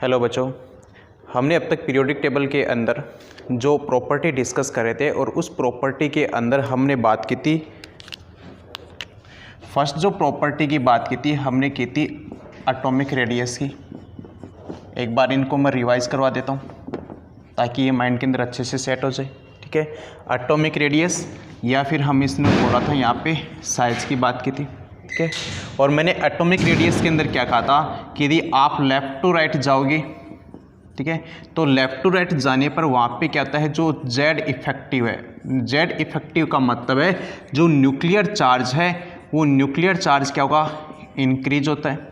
Hello बच्चों, हमने अब तक पीरियोडिक टेबल के अंदर जो प्रॉपर्टी डिस्कस करे थे और उस प्रॉपर्टी के अंदर हमने बात की थी, फर्स्ट जो प्रॉपर्टी की बात की थी हमने की थी एटॉमिक रेडियस की। एक बार इनको मैं रिवाइज करवा देता हूँ ताकि ये माइंड के अंदर अच्छे से सेट हो जाए। ठीक है, एटॉमिक रेडियस या फिर हम इसने बोला था यहाँ पे साइज की बात की थी। ठीक है, और मैंने एटॉमिक रेडियस के अंदर क्या कहा था कि यदि आप लेफ़्ट टू राइट जाओगे, ठीक है, तो लेफ़्ट टू राइट जाने पर वहाँ पे क्या होता है, जो जेड इफेक्टिव है, जेड इफेक्टिव का मतलब है जो न्यूक्लियर चार्ज है वो न्यूक्लियर चार्ज क्या होगा, इंक्रीज होता है।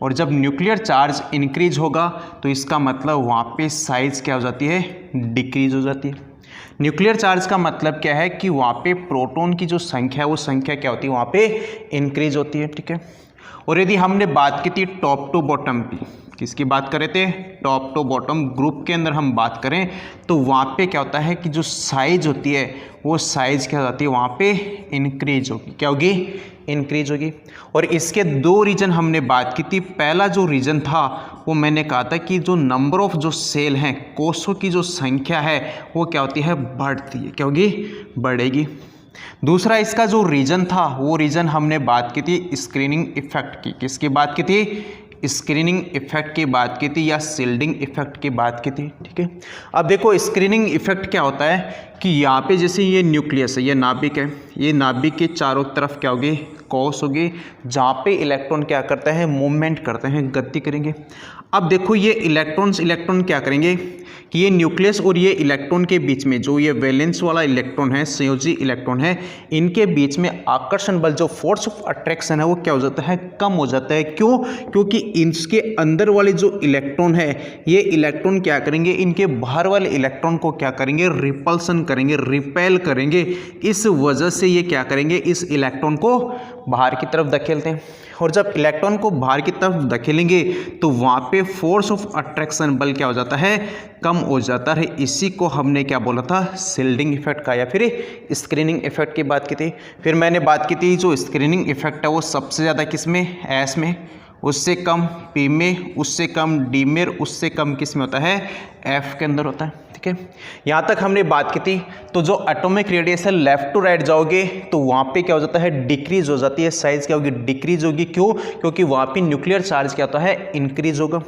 और जब न्यूक्लियर चार्ज इंक्रीज होगा तो इसका मतलब वहाँ पे साइज क्या हो जाती है, डिक्रीज हो जाती है। न्यूक्लियर चार्ज का मतलब क्या है कि वहाँ पे प्रोटॉन की जो संख्या है वो संख्या क्या होती है, वहाँ पे इंक्रीज होती है। ठीक है, और यदि हमने बात की थी टॉप टू बॉटम की, किसकी बात करे थे, टॉप टू बॉटम ग्रुप के अंदर हम बात करें तो वहाँ पे क्या होता है कि जो साइज होती है वो साइज क्या हो जाती है, वहाँ पे इंक्रीज होगी, क्या होगी, इंक्रीज होगी। और इसके दो रीजन हमने बात की थी। पहला जो रीजन था वो मैंने कहा था कि जो नंबर ऑफ जो सेल हैं, कोषों की जो संख्या है वो क्या होती है, बढ़ती है, क्या होगी, बढ़ेगी। दूसरा इसका जो रीजन था वो रीजन हमने बात की थी स्क्रीनिंग इफेक्ट की। किसकी बात की थी, स्क्रीनिंग इफेक्ट की बात की थी या शिल्डिंग इफेक्ट की बात की थी। ठीक है, अब देखो स्क्रीनिंग इफेक्ट क्या होता है कि यहाँ पे जैसे ये न्यूक्लियस है, ये नाभिक है, ये नाभिक के चारों तरफ क्या होगी, कोष होगी, जहाँ पे इलेक्ट्रॉन क्या करते हैं, मूवमेंट करते हैं, गति करेंगे। अब देखो ये इलेक्ट्रॉन क्या करेंगे कि ये न्यूक्लियस और ये इलेक्ट्रॉन के बीच में जो ये वैलेंस वाला इलेक्ट्रॉन है, संयोजी इलेक्ट्रॉन है, इनके बीच में आकर्षण बल, जो फोर्स ऑफ अट्रैक्शन है वो क्या हो जाता है, कम हो जाता है। क्यों, क्योंकि इसके अंदर वाले जो इलेक्ट्रॉन है, ये इलेक्ट्रॉन क्या करेंगे, इनके बाहर वाले इलेक्ट्रॉन को क्या करेंगे, रिपल्सन करेंगे, रिपेल करेंगे। इस वजह से ये क्या करेंगे, इस इलेक्ट्रॉन को बाहर की तरफ धकेलते हैं। और जब इलेक्ट्रॉन को बाहर की तरफ धकेलेंगे तो वहाँ पे फोर्स ऑफ अट्रैक्शन बल क्या हो जाता है, कम हो जाता है। इसी को हमने क्या बोला था, शिल्डिंग इफेक्ट का या फिर स्क्रीनिंग इफेक्ट की बात की थी। फिर मैंने बात की थी जो स्क्रीनिंग इफेक्ट है वो सबसे ज़्यादा किस में, एस में, उससे कम पी में, उससे कम डी में, उससे कम किस में होता है, एफ के अंदर होता है। ठीक है, यहाँ तक हमने बात की थी। तो जो एटॉमिक रेडियस है लेफ्ट टू राइट जाओगे तो वहाँ पे क्या हो जाता है, डिक्रीज हो जाती है, साइज क्या होगी, डिक्रीज होगी। क्यों, क्योंकि वहाँ पे न्यूक्लियर चार्ज क्या होता है, इंक्रीज होगा।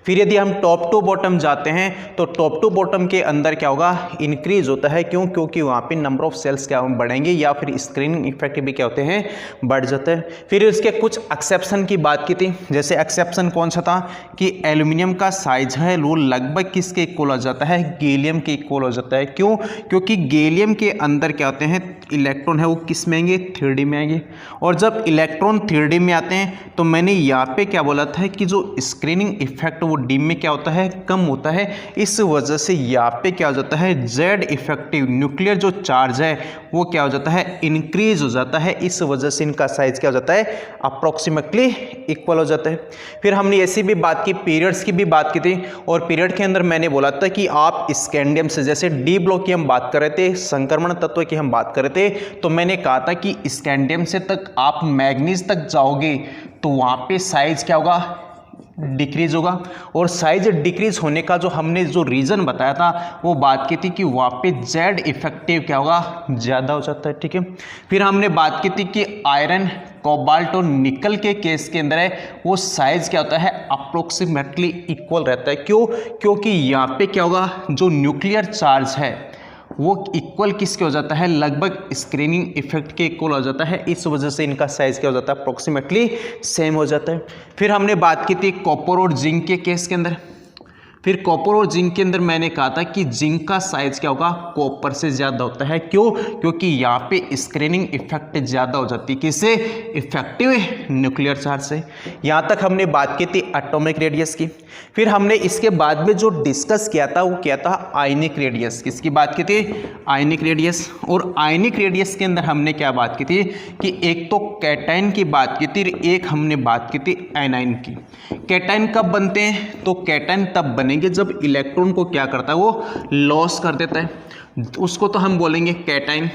फिर यदि हम टॉप टू बॉटम जाते हैं तो टॉप टू बॉटम के अंदर क्या होगा, इंक्रीज होता है। क्यों, क्योंकि वहाँ पे नंबर ऑफ सेल्स क्या बढ़ेंगे या फिर स्क्रीनिंग इफेक्ट भी क्या होते हैं, बढ़ जाते हैं। फिर इसके कुछ एक्सेप्शन की बात की थी। जैसे एक्सेप्शन कौन सा था कि एल्यूमिनियम का साइज है वो लगभग किसके इक्वल हो जाता है, गैलियम के इक्वल हो जाता है। क्यों, क्योंकि गैलियम के अंदर क्या होते हैं, इलेक्ट्रॉन है वो किस में आएंगे, 3D में आएंगे। और जब इलेक्ट्रॉन 3D में आते हैं तो मैंने यहाँ पे क्या बोला था कि जो स्क्रीनिंग इफेक्ट वो डी में क्या होता है, कम होता है। इस वजह से यहाँ पे क्या हो जाता है, जेड इफेक्टिव न्यूक्लियर जो चार्ज है वो क्या हो जाता है, इंक्रीज हो जाता है। इस वजह से इनका साइज क्या हो जाता है, अप्रोक्सीमेटली इक्वल हो जाता है। फिर हमने ऐसी भी बात की, पीरियड्स की भी बात की थी। और पीरियड के अंदर मैंने बोला था कि आप स्कैंडियम से, जैसे डी ब्लॉक की हम बात कर रहे थे, संक्रमण तत्व की हम बात कर रहे थे, तो मैंने कहा था कि स्कैंडियम से तक आप मैग्नीज तक जाओगे तो वहाँ पे साइज क्या होगा, डिक्रीज होगा। और साइज डिक्रीज होने का जो हमने जो रीज़न बताया था वो बात की थी कि वहाँ पे जेड इफेक्टिव क्या होगा, ज़्यादा हो जाता है। ठीक है, फिर हमने बात की थी कि आयरन, कोबाल्ट और निकल के केस के अंदर है वो साइज क्या होता है, अप्रोक्सीमेटली इक्वल रहता है। क्यों, क्योंकि यहाँ पे क्या होगा, जो न्यूक्लियर चार्ज है वो इक्वल किसके हो जाता है, लगभग स्क्रीनिंग इफेक्ट के इक्वल हो जाता है। इस वजह से इनका साइज क्या हो जाता है, अप्रोक्सीमेटली सेम हो जाता है। फिर हमने बात की थी कॉपर और जिंक के केस के अंदर। फिर कॉपर और जिंक के अंदर मैंने कहा था कि जिंक का साइज क्या होगा, कॉपर से ज़्यादा होता है। क्यों, क्योंकि यहाँ पे स्क्रीनिंग इफेक्ट ज़्यादा हो जाती है, किससे, इफेक्टिव न्यूक्लियर चार्ज से। यहाँ तक हमने बात की थी एटॉमिक रेडियस की। फिर हमने इसके बाद में जो डिस्कस किया था वो क्या था, आयनिक रेडियस। किसकी बात की थी, आयनिक रेडियस। और आयनिक रेडियस के अंदर हमने क्या बात की थी कि एक तो कैटायन की बात की थी, एक हमने बात की थी एनायन की। कैटायन कब बनते हैं, तो कैटायन तब बनेंगे जब इलेक्ट्रॉन को क्या करता है, वो लॉस कर देता है, उसको तो हम बोलेंगे कैटायन।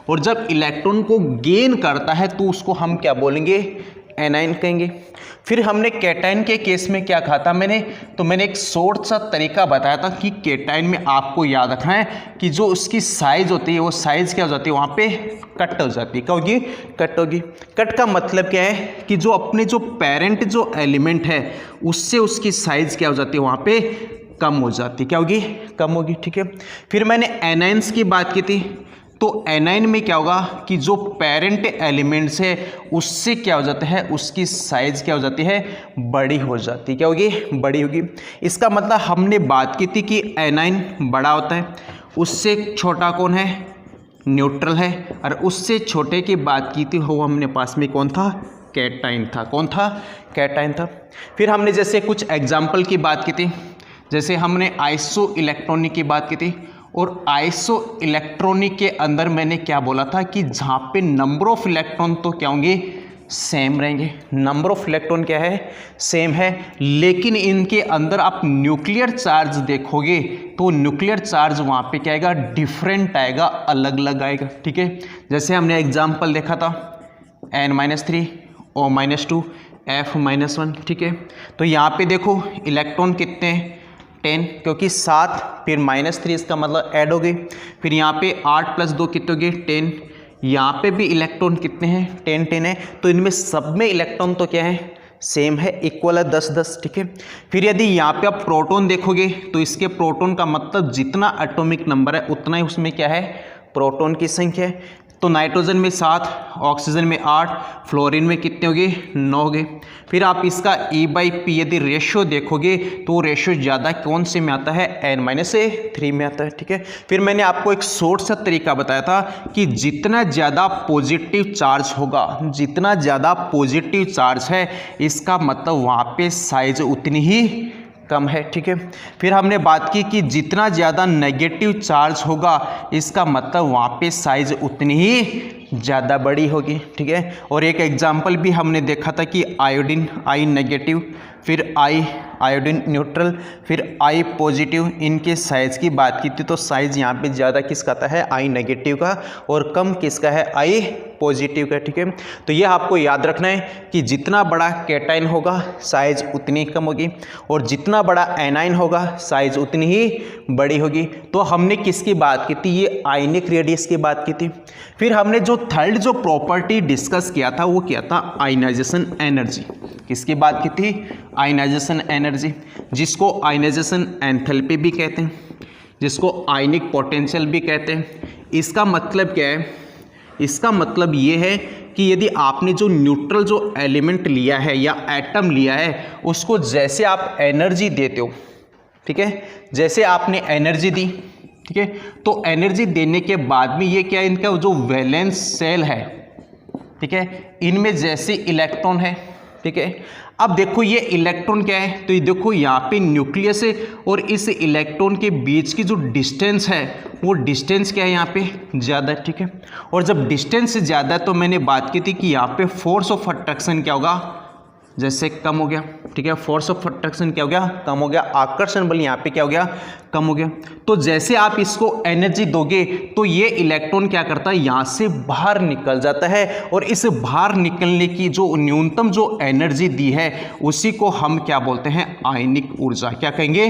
और जब इलेक्ट्रॉन को गेन करता है तो उसको हम क्या बोलेंगे, एनाइन कहेंगे। फिर हमने कैटाइन के केस में क्या कहा था मैंने एक शॉर्ट सा तरीका बताया था कि कैटाइन में आपको याद रखना है कि जो उसकी साइज होती है वो साइज क्या हो जाती है, वहाँ पे कट हो जाती है। क्या होगी? कट होगी। कट का मतलब क्या है कि जो अपने जो पेरेंट जो एलिमेंट है उससे उसकी साइज क्या हो जाती है, वहाँ पे कम हो जाती है। क्या होगी? कम होगी। ठीक है। फिर मैंने एनाइंस की बात की थी, तो एनाइन में क्या होगा कि जो पेरेंट एलिमेंट्स है उससे क्या हो जाता है, उसकी साइज क्या हो जाती है, बड़ी हो जाती है। क्या होगी? बड़ी होगी। इसका मतलब हमने बात की थी कि एनाइन बड़ा होता है, उससे छोटा कौन है, न्यूट्रल है, और उससे छोटे की बात की थी वो हमने पास में कौन था, कैटाइन था। कौन था? कैटाइन था। फिर हमने जैसे कुछ एग्जाम्पल की बात की थी, जैसे हमने आइसो इलेक्ट्रॉनिक की बात की थी, और आइसो इलेक्ट्रॉनिक के अंदर मैंने क्या बोला था कि जहाँ पे नंबर ऑफ इलेक्ट्रॉन तो क्या होंगे, सेम रहेंगे। नंबर ऑफ इलेक्ट्रॉन क्या है, सेम है, लेकिन इनके अंदर आप न्यूक्लियर चार्ज देखोगे तो न्यूक्लियर चार्ज वहाँ पे क्या आएगा, डिफरेंट आएगा, अलग अलग आएगा। ठीक है। जैसे हमने एग्जाम्पल देखा था N-3 O-2 F-1। ठीक है। तो यहाँ पे देखो इलेक्ट्रॉन कितने हैं, 10, क्योंकि 7 फिर -3 इसका मतलब ऐड हो गई। फिर यहाँ पे 8 + 2 कितने हो गए, 10। यहाँ पे भी इलेक्ट्रॉन कितने हैं, 10 है। तो इनमें सब में इलेक्ट्रॉन तो क्या है, सेम है, इक्वल है, 10-10। ठीक है। फिर यदि यहाँ पे आप प्रोटॉन देखोगे तो इसके प्रोटॉन का मतलब जितना एटॉमिक नंबर है उतना ही उसमें क्या है, प्रोटॉन की संख्या है। तो नाइट्रोजन में 7, ऑक्सीजन में 8, फ्लोरीन में कितने हो गए, 9 हो गए। फिर आप इसका E/P यदि रेशियो देखोगे तो रेशियो ज़्यादा कौन से में आता है, N-3 में आता है। ठीक है। फिर मैंने आपको एक शॉर्ट सा तरीका बताया था कि जितना ज़्यादा पॉजिटिव चार्ज होगा, जितना ज़्यादा पॉजिटिव चार्ज है इसका मतलब वहाँ पे साइज उतनी ही कम है। ठीक है। फिर हमने बात की कि जितना ज़्यादा नेगेटिव चार्ज होगा इसका मतलब वहाँ पे साइज उतनी ही ज़्यादा बड़ी होगी। ठीक है। और एक एग्जाम्पल भी हमने देखा था कि आयोडीन I नेगेटिव, फिर आयोडीन न्यूट्रल, फिर I पॉजिटिव, इनके साइज़ की बात की थी। तो साइज़ यहाँ पे ज़्यादा किसका आता है, I नेगेटिव का, और कम किसका है, I पॉजिटिव का। ठीक है। तो ये आपको याद रखना है कि जितना बड़ा कैटाइन होगा साइज़ उतनी कम होगी, और जितना बड़ा एनाइन होगा साइज़ उतनी ही बड़ी होगी। तो हमने किसकी बात की थी, ये आयनिक रेडियस की बात की थी। फिर हमने जो थर्ड जो प्रॉपर्टी डिस्कस किया था वो क्या था, आयनाइजेशन एनर्जी। किसकी बात की थी, आयनाइजेशन एनर्जी, जिसको आयनाइजेशन एंथैल्पी भी कहते हैं, जिसको आयनिक पोटेंशियल भी कहते हैं। इसका मतलब क्या है, इसका मतलब ये है कि यदि आपने जो न्यूट्रल जो एलिमेंट लिया है या एटम लिया है उसको जैसे आप एनर्जी देते हो, ठीक है, जैसे आपने एनर्जी दी, ठीक है, तो एनर्जी देने के बाद में ये क्या है, इनका जो वैलेंस सेल है, ठीक है, इनमें जैसे इलेक्ट्रॉन है, ठीक है। अब देखो ये इलेक्ट्रॉन क्या है, तो ये देखो यहाँ पे न्यूक्लियस है और इस इलेक्ट्रॉन के बीच की जो डिस्टेंस है वो डिस्टेंस क्या है, यहाँ पे ज़्यादा, ठीक है। और जब डिस्टेंस ज़्यादा है तो मैंने बात की थी कि यहाँ पे फोर्स ऑफ अट्रैक्शन क्या होगा, जैसे कम हो गया, ठीक है, फोर्स ऑफ अट्रैक्शन क्या हो गया, कम हो गया, आकर्षण बल यहाँ पे क्या हो गया, कम हो गया। तो जैसे आप इसको एनर्जी दोगे तो ये इलेक्ट्रॉन क्या करता है, यहाँ से बाहर निकल जाता है, और इस बाहर निकलने की जो न्यूनतम जो एनर्जी दी है उसी को हम क्या बोलते हैं, आयनिक ऊर्जा। क्या कहेंगे,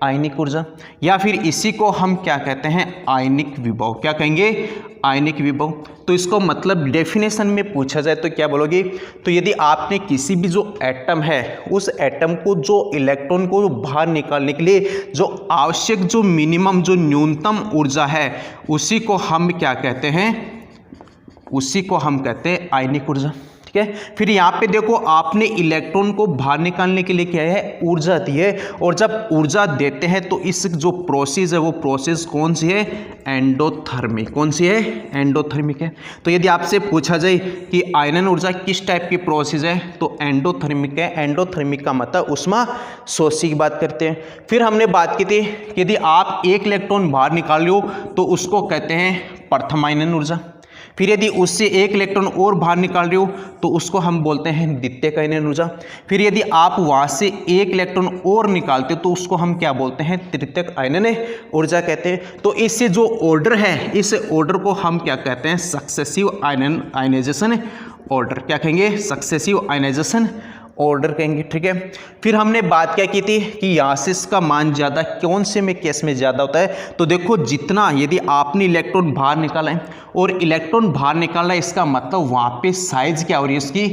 आयनिक ऊर्जा, या फिर इसी को हम क्या कहते हैं, आयनिक विभव। क्या कहेंगे, आयनिक विभव। तो इसको मतलब डेफिनेशन में पूछा जाए तो क्या बोलोगे, तो यदि आपने किसी भी जो एटम है उस एटम को जो इलेक्ट्रॉन को बाहर निकालने के लिए जो आवश्यक जो मिनिमम जो न्यूनतम ऊर्जा है उसी को हम क्या कहते हैं, उसी को हम कहते हैं आयनिक ऊर्जा, ठीक है। फिर यहाँ पे देखो आपने इलेक्ट्रॉन को बाहर निकालने के लिए क्या है, ऊर्जा दी है, और जब ऊर्जा देते हैं तो इस जो प्रोसेस है वो प्रोसेस कौन सी है, एंडोथर्मिक। कौन सी है, एंडोथर्मिक है। तो यदि आपसे पूछा जाए कि आयनन ऊर्जा किस टाइप की प्रोसेस है तो एंडोथर्मिक है। एंडोथर्मिक का मतलब उष्मा शोषी की बात करते हैं। फिर हमने बात की थी कि यदि आप एक इलेक्ट्रॉन बाहर निकाल लो तो उसको कहते हैं प्रथम आयनन ऊर्जा। फिर यदि उससे एक इलेक्ट्रॉन और बाहर निकाल रहे हो तो उसको हम बोलते हैं द्वितीयक आयनन ऊर्जा। फिर यदि आप वहाँ से एक इलेक्ट्रॉन और निकालते हो तो उसको हम क्या बोलते हैं, तृतीयक आयनन ऊर्जा कहते हैं। तो इससे जो ऑर्डर है इस ऑर्डर को हम क्या कहते हैं, सक्सेसिव आयनाइजेशन ऑर्डर, क्या कहेंगे, सक्सेसिव आयनाइजेशन ऑर्डर कहेंगे, ठीक है। फिर हमने बात क्या की थी कि यहाँ से इसका मान ज़्यादा कौन से में केस में ज़्यादा होता है, तो देखो जितना यदि आपने इलेक्ट्रॉन बाहर निकाला है और इलेक्ट्रॉन बाहर निकाला है, इसका मतलब वहाँ पे साइज क्या हो रही है उसकी,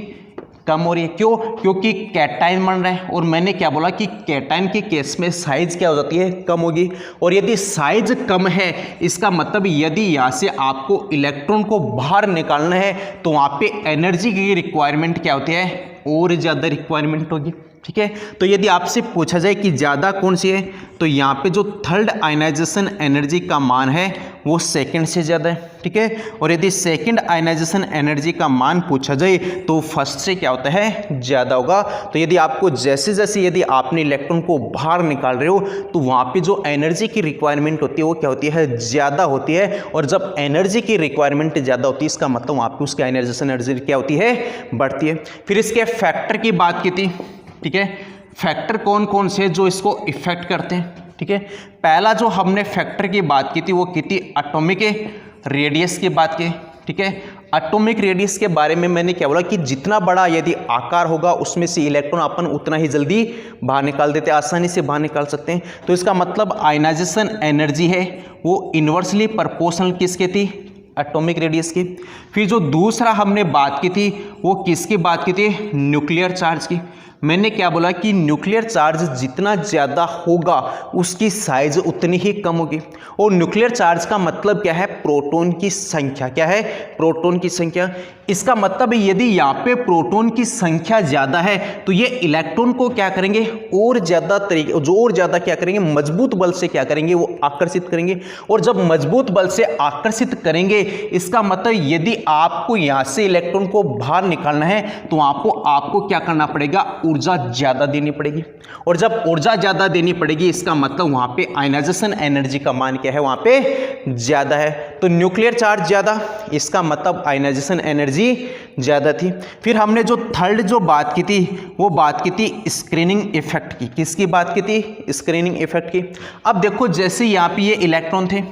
कम हो रही है। क्यों, क्योंकि कैटायन बन रहा है और मैंने क्या बोला कि कैटायन के केस में साइज क्या हो जाती है, कम होगी। और यदि साइज कम है, इसका मतलब यदि यहाँ से आपको इलेक्ट्रॉन को बाहर निकालना है तो वहाँ पे एनर्जी की रिक्वायरमेंट क्या होती है, और ज़्यादा रिक्वायरमेंट होगी, ठीक है। तो यदि आपसे पूछा जाए कि ज़्यादा कौन सी है, तो यहाँ पे जो थर्ड आयनाइजेशन एनर्जी का मान है वो सेकंड से ज़्यादा है, ठीक है। और यदि सेकंड आयनाइजेशन एनर्जी का मान पूछा जाए तो फर्स्ट से क्या होता है, ज़्यादा होगा। तो यदि आपको जैसे जैसे यदि आपने इलेक्ट्रॉन को बाहर निकाल रहे हो तो वहाँ पे जो एनर्जी की रिक्वायरमेंट होती है वो क्या होती है, ज़्यादा होती है। और जब एनर्जी की रिक्वायरमेंट ज़्यादा होती है, इसका मतलब वहाँ पे उसकी आयनाइजेशन एनर्जी क्या होती है, बढ़ती है। फिर इसके फैक्टर की बात की थी, ठीक है। फैक्टर कौन कौन से जो इसको इफेक्ट करते हैं, ठीक है। पहला जो हमने फैक्टर की बात की थी वो की थी एटॉमिक रेडियस की बात की, ठीक है। एटॉमिक रेडियस के बारे में मैंने क्या बोला कि जितना बड़ा यदि आकार होगा उसमें से इलेक्ट्रॉन अपन उतना ही जल्दी बाहर निकाल देते हैं, आसानी से बाहर निकाल सकते हैं। तो इसका मतलब आयनाइजेशन एनर्जी है वो इन्वर्सली प्रोपोर्शनल किसके थी, एटॉमिक रेडियस की। फिर जो दूसरा हमने बात की थी वो किसकी बात की थी, न्यूक्लियर चार्ज की। मैंने क्या बोला कि न्यूक्लियर चार्ज जितना ज़्यादा होगा उसकी साइज उतनी ही कम होगी। और न्यूक्लियर चार्ज का मतलब क्या है, प्रोटॉन की संख्या, क्या है, प्रोटॉन की संख्या। इसका मतलब यदि यहाँ पे प्रोटॉन की संख्या ज़्यादा है तो ये इलेक्ट्रॉन को क्या करेंगे, और ज़्यादा तरीके जो और ज़्यादा क्या करेंगे, मजबूत बल से क्या करेंगे, वो आकर्षित करेंगे। और जब मजबूत बल से आकर्षित करेंगे, इसका मतलब यदि आपको यहाँ से इलेक्ट्रॉन को बाहर निकालना है तो आपको क्या करना पड़ेगा, ऊर्जा ज़्यादा देनी पड़ेगी। और जब ऊर्जा ज़्यादा देनी पड़ेगी, इसका मतलब वहाँ पे आयनाइजेशन एनर्जी का मान क्या है, वहाँ पे ज़्यादा है। तो न्यूक्लियर चार्ज ज़्यादा, इसका मतलब आयनाइजेशन एनर्जी ज़्यादा थी। फिर हमने जो थर्ड जो बात की थी वो बात की थी स्क्रीनिंग इफेक्ट की। किसकी बात की थी, स्क्रीनिंग इफेक्ट की। अब देखो जैसे यहाँ पे ये इलेक्ट्रॉन थे,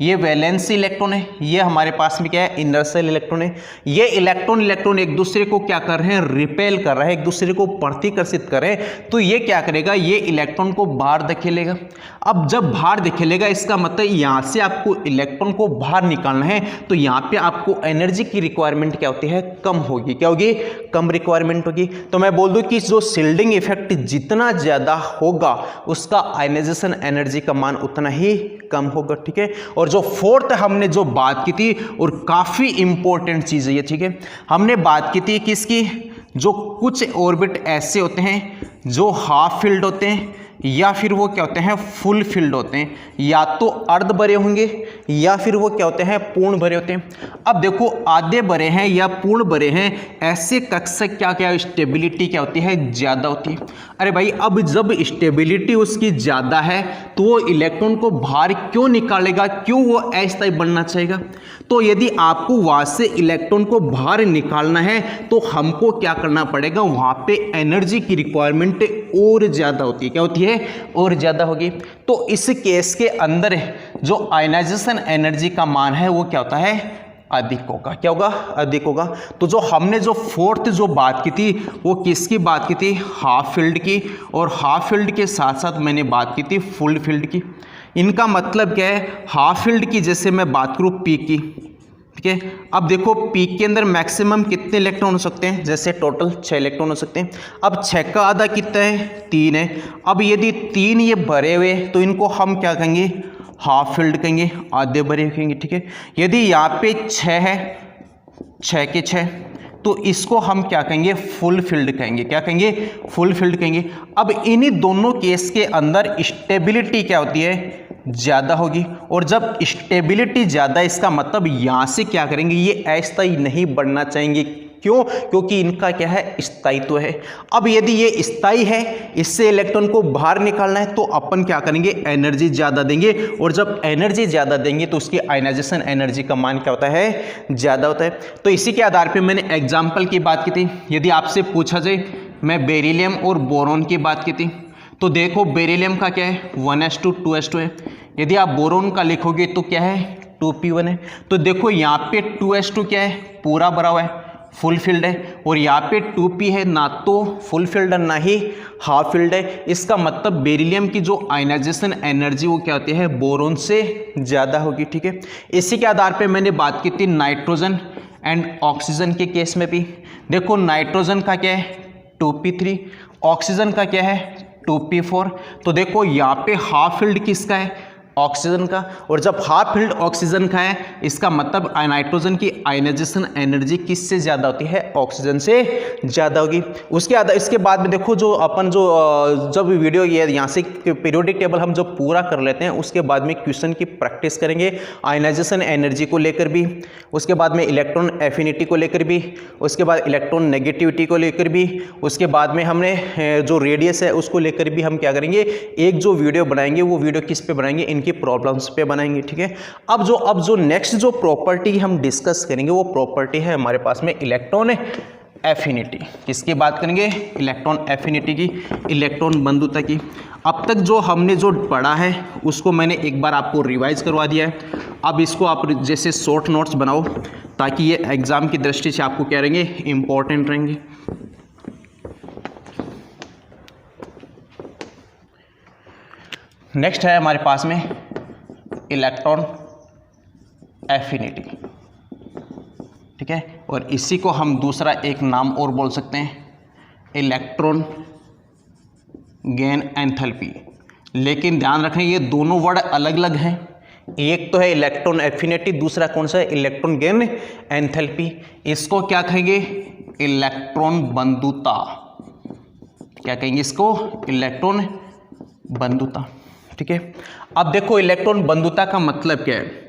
ये वैलेंस इलेक्ट्रॉन है, ये हमारे पास में क्या है, इनर्शियल इलेक्ट्रॉन है। ये इलेक्ट्रॉन एक दूसरे को क्या कर रहे हैं, रिपेल कर रहे हैं, एक दूसरे को प्रतिकर्षित कर रहे हैं। तो ये क्या करेगा, ये इलेक्ट्रॉन को बाहर धकेलेगा। अब जब बाहर धकेलेगा, इसका मतलब यहाँ से आपको इलेक्ट्रॉन को बाहर निकालना है तो यहाँ पे आपको एनर्जी की रिक्वायरमेंट क्या होती है, कम होगी। क्या होगी, कम रिक्वायरमेंट होगी। तो मैं बोल दूं कि जो शिल्डिंग इफेक्ट जितना ज्यादा होगा उसका आयनाइजेशन एनर्जी का मान उतना ही कम होगा, ठीक है। और जो फोर्थ हमने जो बात की थी और काफी इंपॉर्टेंट चीज है ये, ठीक है, हमने बात की थी किसकी, जो कुछ ऑर्बिट ऐसे होते हैं जो हाफ फील्ड होते हैं या फिर वो क्या होते हैं, फुल फील्ड होते हैं। या तो अर्ध भरे होंगे या फिर वो क्या होते हैं, पूर्ण भरे होते हैं। अब देखो आधे भरे हैं या पूर्ण भरे हैं, ऐसे कक्षा क्या क्या स्टेबिलिटी क्या होती है, ज़्यादा होती है। अरे भाई अब जब स्टेबिलिटी उसकी ज़्यादा है तो वो इलेक्ट्रॉन को बाहर क्यों निकालेगा, क्यों वो अस्थायी बनना चाहेगा। तो यदि आपको वहाँ से इलेक्ट्रॉन को बाहर निकालना है तो हमको क्या करना पड़ेगा, वहाँ पे एनर्जी की रिक्वायरमेंट और ज़्यादा होती है। क्या होती है, और ज़्यादा होगी। तो इस केस के अंदर जो आयनाइजेशन एनर्जी का मान है वो क्या होता है, अधिक होगा। क्या होगा, अधिक होगा। तो जो हमने जो फोर्थ जो बात की थी वो किसकी बात की थी, हाफ फील्ड की। और हाफ फील्ड के साथ साथ मैंने बात की थी फुल फील्ड की। इनका मतलब क्या है, हाफ फील्ड की जैसे मैं बात करूँ पीक की, ठीक है। अब देखो पीक के अंदर मैक्सिमम कितने इलेक्ट्रॉन हो सकते हैं, जैसे टोटल 6 इलेक्ट्रॉन हो सकते हैं। अब 6 का आधा कितना है, 3 है। अब यदि 3 ये भरे हुए तो इनको हम क्या कहेंगे, हाफ फील्ड कहेंगे, आधे भरे कहेंगे, ठीक है। यदि यहाँ पे 6 है, 6 के 6, तो इसको हम क्या कहेंगे, फुल फील्ड कहेंगे। क्या कहेंगे, फुल फील्ड कहेंगे। अब इन्हीं दोनों केस के अंदर स्टेबिलिटी क्या होती है, ज़्यादा होगी। और जब स्टेबिलिटी ज़्यादा, इसका मतलब यहाँ से क्या करेंगे, ये अस्थायी नहीं बढ़ना चाहेंगे। क्यों, क्योंकि इनका क्या है, स्थायित्व है। अब यदि ये स्थायी है, इससे इलेक्ट्रॉन को बाहर निकालना है तो अपन क्या करेंगे, एनर्जी ज़्यादा देंगे। और जब एनर्जी ज़्यादा देंगे तो उसकी आयनाइजेशन एनर्जी का मान क्या होता है, ज़्यादा होता है। तो इसी के आधार पर मैंने एग्जाम्पल की बात की थी। यदि आपसे पूछा जाए, मैं बेरिलियम और बोरॉन की बात की थी, तो देखो बेरिलियम का क्या है, 1s2 2s2 है। यदि आप बोरॉन का लिखोगे तो क्या है, 2p1 है। तो देखो यहाँ पे 2s2 क्या है, पूरा भरा हुआ है, फुल फील्ड है, और यहाँ पे 2p है, ना तो फुल फील्ड है ना ही हाफ फील्ड है। इसका मतलब बेरिलियम की जो आयनाइजेशन एनर्जी वो क्या होती है, बोरोन से ज़्यादा होगी। ठीक है, इसी के आधार पे मैंने बात की थी नाइट्रोजन एंड ऑक्सीजन के केस में भी। देखो नाइट्रोजन का क्या है 2p3, ऑक्सीजन का क्या है 2p4। तो देखो यहाँ पे हाफ फील्ड किसका है, ऑक्सीजन का, और जब हाफ फील्ड ऑक्सीजन का है इसका मतलब नाइट्रोजन की आयनाइजेशन एनर्जी किससे ज़्यादा होती है, ऑक्सीजन से ज़्यादा होगी। इसके बाद में देखो जो अपन जब वीडियो ये यहाँ से पीरियोडिक टेबल हम जब पूरा कर लेते हैं उसके बाद में क्वेश्चन की प्रैक्टिस करेंगे आयनाइजेशन एनर्जी को लेकर भी, उसके बाद में इलेक्ट्रॉन एफिनिटी को लेकर भी, उसके बाद इलेक्ट्रॉन नेगेटिविटी को लेकर भी, उसके बाद में हमने जो रेडियस है उसको लेकर भी हम क्या करेंगे, एक जो वीडियो बनाएंगे वो वीडियो किस पे बनाएंगे, की प्रॉब्लम्स पे बनाएंगे। ठीक है, अब जो नेक्स्ट जो प्रॉपर्टी हम डिस्कस करेंगे वो प्रॉपर्टी है हमारे पास में इलेक्ट्रॉन एफिनिटी। किसकी बात करेंगे, इलेक्ट्रॉन एफिनिटी की, इलेक्ट्रॉन बंधुता की। अब तक जो हमने जो पढ़ा है उसको मैंने एक बार आपको रिवाइज करवा दिया है। अब इसको आप जैसे शॉर्ट नोट्स बनाओ ताकि ये एग्जाम की दृष्टि से आपको क्या रहेंगे, इंपॉर्टेंट रहेंगे। नेक्स्ट है हमारे पास में इलेक्ट्रॉन एफिनिटी। ठीक है, और इसी को हम दूसरा एक नाम और बोल सकते हैं, इलेक्ट्रॉन गेन एंथैल्पी। लेकिन ध्यान रखें ये दोनों वर्ड अलग अलग हैं, एक तो है इलेक्ट्रॉन एफिनिटी, दूसरा कौन सा है, इलेक्ट्रॉन गेन एंथैल्पी। इसको क्या कहेंगे, इलेक्ट्रॉन बंधुता। क्या कहेंगे इसको, इलेक्ट्रॉन बंधुता। ठीक है, अब देखो इलेक्ट्रॉन बंधुता का मतलब क्या है।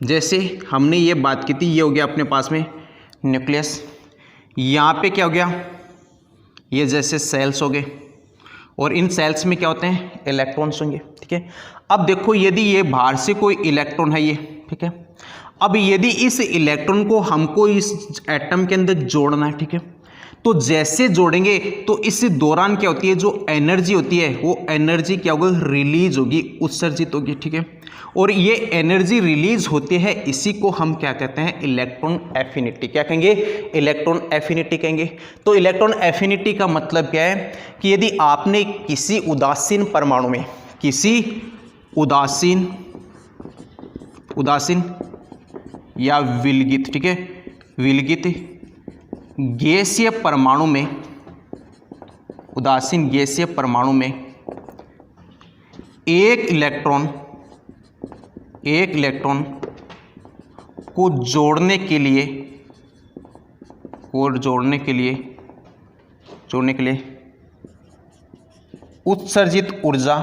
जैसे हमने ये बात की थी, ये हो गया अपने पास में न्यूक्लियस, यहाँ पे क्या हो गया, ये जैसे सेल्स हो गए, और इन सेल्स में क्या होते हैं, इलेक्ट्रॉन्स होंगे। ठीक है, अब देखो यदि ये बाहर से कोई इलेक्ट्रॉन है ये, ठीक है, अब यदि इस इलेक्ट्रॉन को हमको इस एटम के अंदर जोड़ना है, ठीक है, तो जैसे जोड़ेंगे तो इस दौरान क्या होती है, जो एनर्जी होती है वो एनर्जी क्या होगी, रिलीज होगी, उत्सर्जित होगी। ठीक है, और ये एनर्जी रिलीज होती है, इसी को हम क्या कहते हैं, इलेक्ट्रॉन एफिनिटी। क्या कहेंगे, इलेक्ट्रॉन एफिनिटी कहेंगे। तो इलेक्ट्रॉन एफिनिटी का मतलब क्या है कि यदि आपने किसी उदासीन परमाणु में, किसी उदासीन या विलगित, ठीक है, विलगित गैसीय परमाणु में, उदासीन गैसीय परमाणु में एक इलेक्ट्रॉन को जोड़ने के लिए उत्सर्जित ऊर्जा,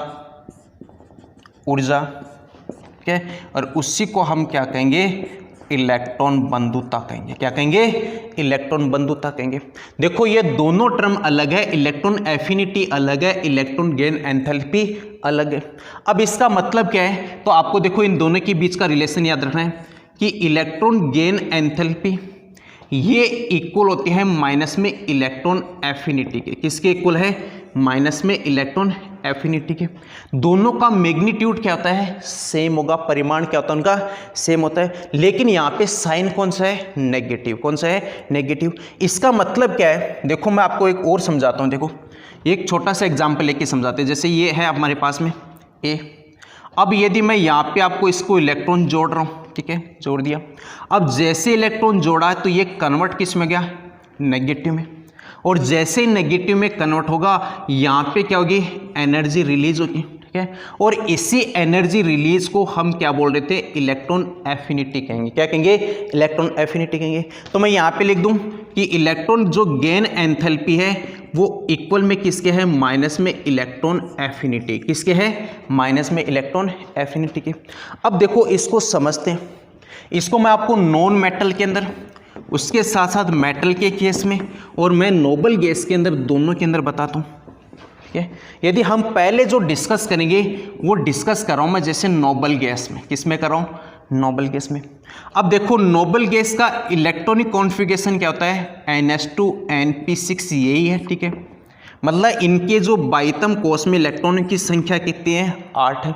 ठीक है, और उसी को हम क्या कहेंगे, इलेक्ट्रॉन बंधुता कहेंगे। क्या कहेंगे, इलेक्ट्रॉन बंधुता कहेंगे। देखो ये दोनों टर्म अलग है, इलेक्ट्रॉन एफिनिटी अलग है, इलेक्ट्रॉन गेन एंथैल्पी अलग है। अब इसका मतलब क्या है, तो आपको देखो इन दोनों के बीच का रिलेशन याद रखना है कि इलेक्ट्रॉन गेन एंथैल्पी ये इक्वल होती है माइनस में इलेक्ट्रॉन एफिनिटी के। किसके इक्वल है, माइनस में इलेक्ट्रॉन एफिनिटी के। दोनों का मैग्नीट्यूड क्या होता है, सेम होगा, परिमाण क्या होता है उनका, सेम होता है, लेकिन यहाँ पे साइन कौन सा है, नेगेटिव। कौन सा है, नेगेटिव। इसका मतलब क्या है, देखो मैं आपको एक और समझाता हूँ। देखो एक छोटा सा एग्जाम्पल लेके समझाते हैं। जैसे ये है हमारे पास में ए, अब यदि मैं यहाँ पे आपको इसको इलेक्ट्रॉन जोड़ रहा हूँ, ठीक है, जोड़ दिया। अब जैसे इलेक्ट्रॉन जोड़ा तो ये कन्वर्ट किस में गया, नेगेटिव में, और जैसे ही नेगेटिव में कन्वर्ट होगा यहाँ पे क्या होगी, एनर्जी रिलीज होगी। ठीक है, और इसी एनर्जी रिलीज को हम क्या बोल रहे थे, इलेक्ट्रॉन एफिनिटी कहेंगे। क्या कहेंगे, इलेक्ट्रॉन एफिनिटी कहेंगे। तो मैं यहाँ पे लिख दूं कि इलेक्ट्रॉन जो गेन एंथैल्पी है वो इक्वल में किसके है, माइनस में इलेक्ट्रॉन एफिनिटी। किसके है, माइनस में इलेक्ट्रॉन एफिनिटी के। अब देखो इसको समझते हैं। इसको मैं आपको नॉन मेटल के अंदर, उसके साथ साथ मेटल के केस में, और मैं नोबल गैस के अंदर, दोनों के अंदर बताता हूँ। ठीक है, यदि हम पहले जो डिस्कस करेंगे वो डिस्कस कर रहा हूँ मैं जैसे नोबल गैस में। किस में कर रहा हूँ, नोबल गैस में। अब देखो नोबल गैस का इलेक्ट्रॉनिक कॉन्फ़िगरेशन क्या होता है, NH2Np6 यही है। ठीक है, मतलब इनके जो बाइतम कोष में इलेक्ट्रॉन की संख्या कितनी है, 8 है।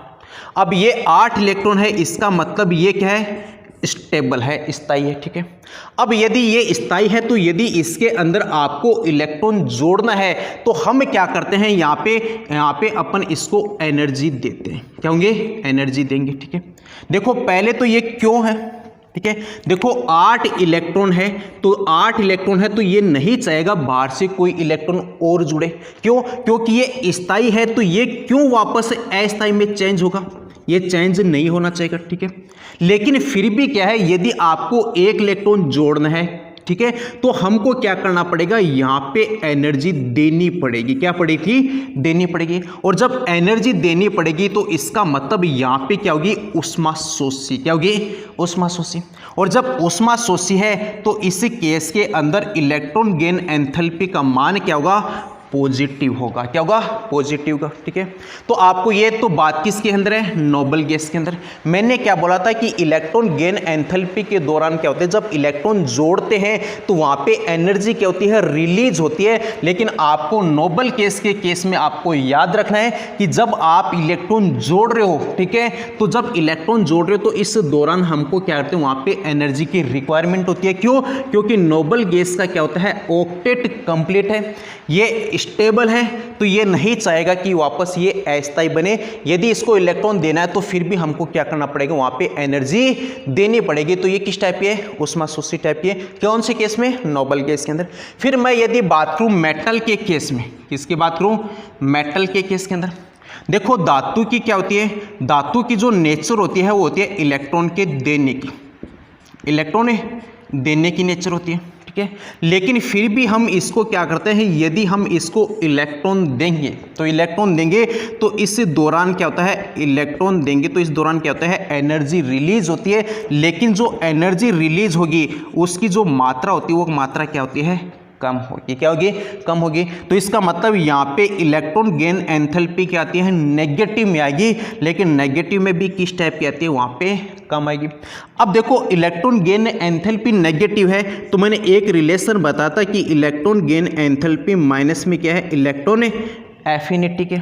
अब ये 8 इलेक्ट्रॉन है, इसका मतलब ये क्या है, स्टेबल है, स्थायी है, ठीक है। अब यदि ये स्थायी है तो यदि इसके अंदर आपको इलेक्ट्रॉन जोड़ना है तो हम क्या करते हैं, यहाँ पे अपन इसको एनर्जी देते हैं। क्या होंगे, एनर्जी देंगे, ठीक है। देखो पहले तो ये क्यों है, ठीक है। देखो 8 इलेक्ट्रॉन है, तो 8 इलेक्ट्रॉन है तो ये नहीं चाहेगा बाहर से कोई इलेक्ट्रॉन और जुड़े। क्यों, क्योंकि ये स्थायी है, तो ये क्यों वापस अस्थायी में चेंज होगा, ये चेंज नहीं होना चाहिए, ठीक है। लेकिन फिर भी क्या है, यदि आपको एक इलेक्ट्रॉन जोड़ना है, ठीक है, तो हमको क्या करना पड़ेगा, यहाँ पे एनर्जी देनी पड़ेगी। क्या पड़ेगी, देनी पड़ेगी। और जब एनर्जी देनी पड़ेगी तो इसका मतलब यहाँ पे क्या होगी, ऊष्माशोषी। क्या होगी, ऊष्माशोषी। और जब ऊष्माशोषी है तो इस केस के अंदर इलेक्ट्रॉन गेन एंथैल्पी का मान क्या होगा, पॉजिटिव होगा। क्या होगा, पॉजिटिव का, ठीक है। तो आपको ये तो बात किसके अंदर है, नोबल गैस के अंदर। मैंने क्या बोला था कि इलेक्ट्रॉन गेन एंथैल्पी के दौरान क्या होता है, जब इलेक्ट्रॉन जोड़ते हैं तो वहां पे एनर्जी क्या होती है, रिलीज होती है। लेकिन आपको नोबल गैस के केस में आपको याद रखना है कि जब आप इलेक्ट्रॉन जोड़ रहे हो, ठीक है, तो जब इलेक्ट्रॉन जोड़ रहे हो तो इस दौरान हमको क्या करते हैं, वहां पे एनर्जी की रिक्वायरमेंट होती है। क्यों, क्योंकि नोबल गैस का क्या होता है, ऑक्टेट कंप्लीट है, ये स्टेबल है, तो ये नहीं चाहेगा कि वापस ये अस्थायी बने। यदि इसको इलेक्ट्रॉन देना है तो फिर भी हमको क्या करना पड़ेगा, वहां पे एनर्जी देनी पड़ेगी। तो ये किस टाइप की है, ऊष्माशोषी टाइप की है। कौन से केस में, नोबल गैस के अंदर। फिर मैं यदि बात करूं मेटल के केस में, किसकी बात करूं, मेटल के केस के अंदर। देखो धातु की क्या होती है, धातु की जो नेचर होती है वो होती है इलेक्ट्रॉन के देने की, इलेक्ट्रॉन देने की नेचर होती है, ठीक है। लेकिन फिर भी हम इसको क्या करते हैं, यदि हम इसको इलेक्ट्रॉन देंगे तो इलेक्ट्रॉन देंगे तो इस दौरान क्या होता है, इलेक्ट्रॉन देंगे तो इस दौरान क्या होता है, एनर्जी रिलीज होती है। लेकिन जो एनर्जी रिलीज होगी उसकी जो मात्रा होती है वो मात्रा क्या होती है, कम होगी। क्या होगी, कम होगी। तो इसका मतलब यहाँ पे इलेक्ट्रॉन गेन एंथैल्पी क्या आती है, नेगेटिव में आएगी। लेकिन नेगेटिव में भी किस टाइप की आती है, वहाँ पे कम आएगी। अब देखो इलेक्ट्रॉन गेन एंथैल्पी नेगेटिव है, तो मैंने एक रिलेशन बताया था कि इलेक्ट्रॉन गेन एंथैल्पी माइनस में क्या है, इलेक्ट्रॉन एफिनिटी के।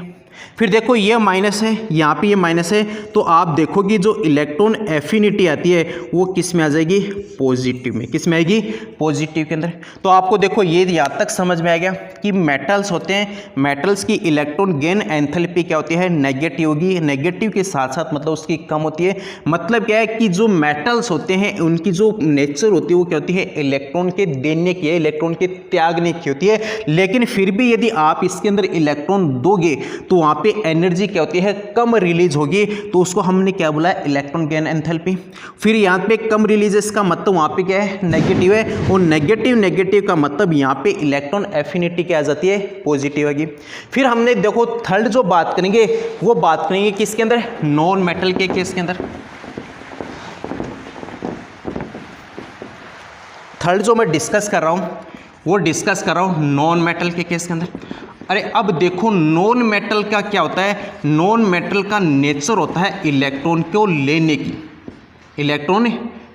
फिर देखो ये माइनस है, यहाँ पे ये माइनस है, तो आप देखोगे जो इलेक्ट्रॉन एफिनिटी आती है वो किस में आ जाएगी, पॉजिटिव में। किस में आएगी, पॉजिटिव के अंदर। तो आपको देखो ये यहाँ तक समझ में आ गया कि मेटल्स होते हैं, मेटल्स की इलेक्ट्रॉन गेन एंथैल्पी क्या होती है, नेगेटिव होगी। नेगेटिव के साथ साथ मतलब उसकी कम होती है। मतलब क्या है कि जो मेटल्स होते हैं उनकी जो नेचर होती है वो क्या होती है, इलेक्ट्रॉन के देने की है, इलेक्ट्रॉन के त्यागने की होती है। लेकिन फिर भी यदि आप इसके अंदर इलेक्ट्रॉन दोगे तो वहाँ पे एनर्जी क्या होती है, कम रिलीज होगी। तो उसको हमने क्या बोला, इलेक्ट्रॉन गेन एंथैल्पी। फिर यहाँ पे कम रिलीज इसका मतलब वहाँ पे क्या है, नेगेटिव है। और नेगेटिव का मतलब यहाँ पे इलेक्ट्रॉन एफिनिटी क्या आ जाती है, पॉजिटिव होगी। फिर हमने देखो थर्ड जो बात करेंगे वो बात करेंगे किसके अंदर, नॉन मेटल के केस के अंदर। थर्ड जो मैं डिस्कस कर रहा हूँ वो डिस्कस कर रहा हूँ नॉन मेटल के केस के अंदर। अरे अब देखो नॉन मेटल का क्या होता है, नॉन मेटल का नेचर होता है इलेक्ट्रॉन को लेने की, इलेक्ट्रॉन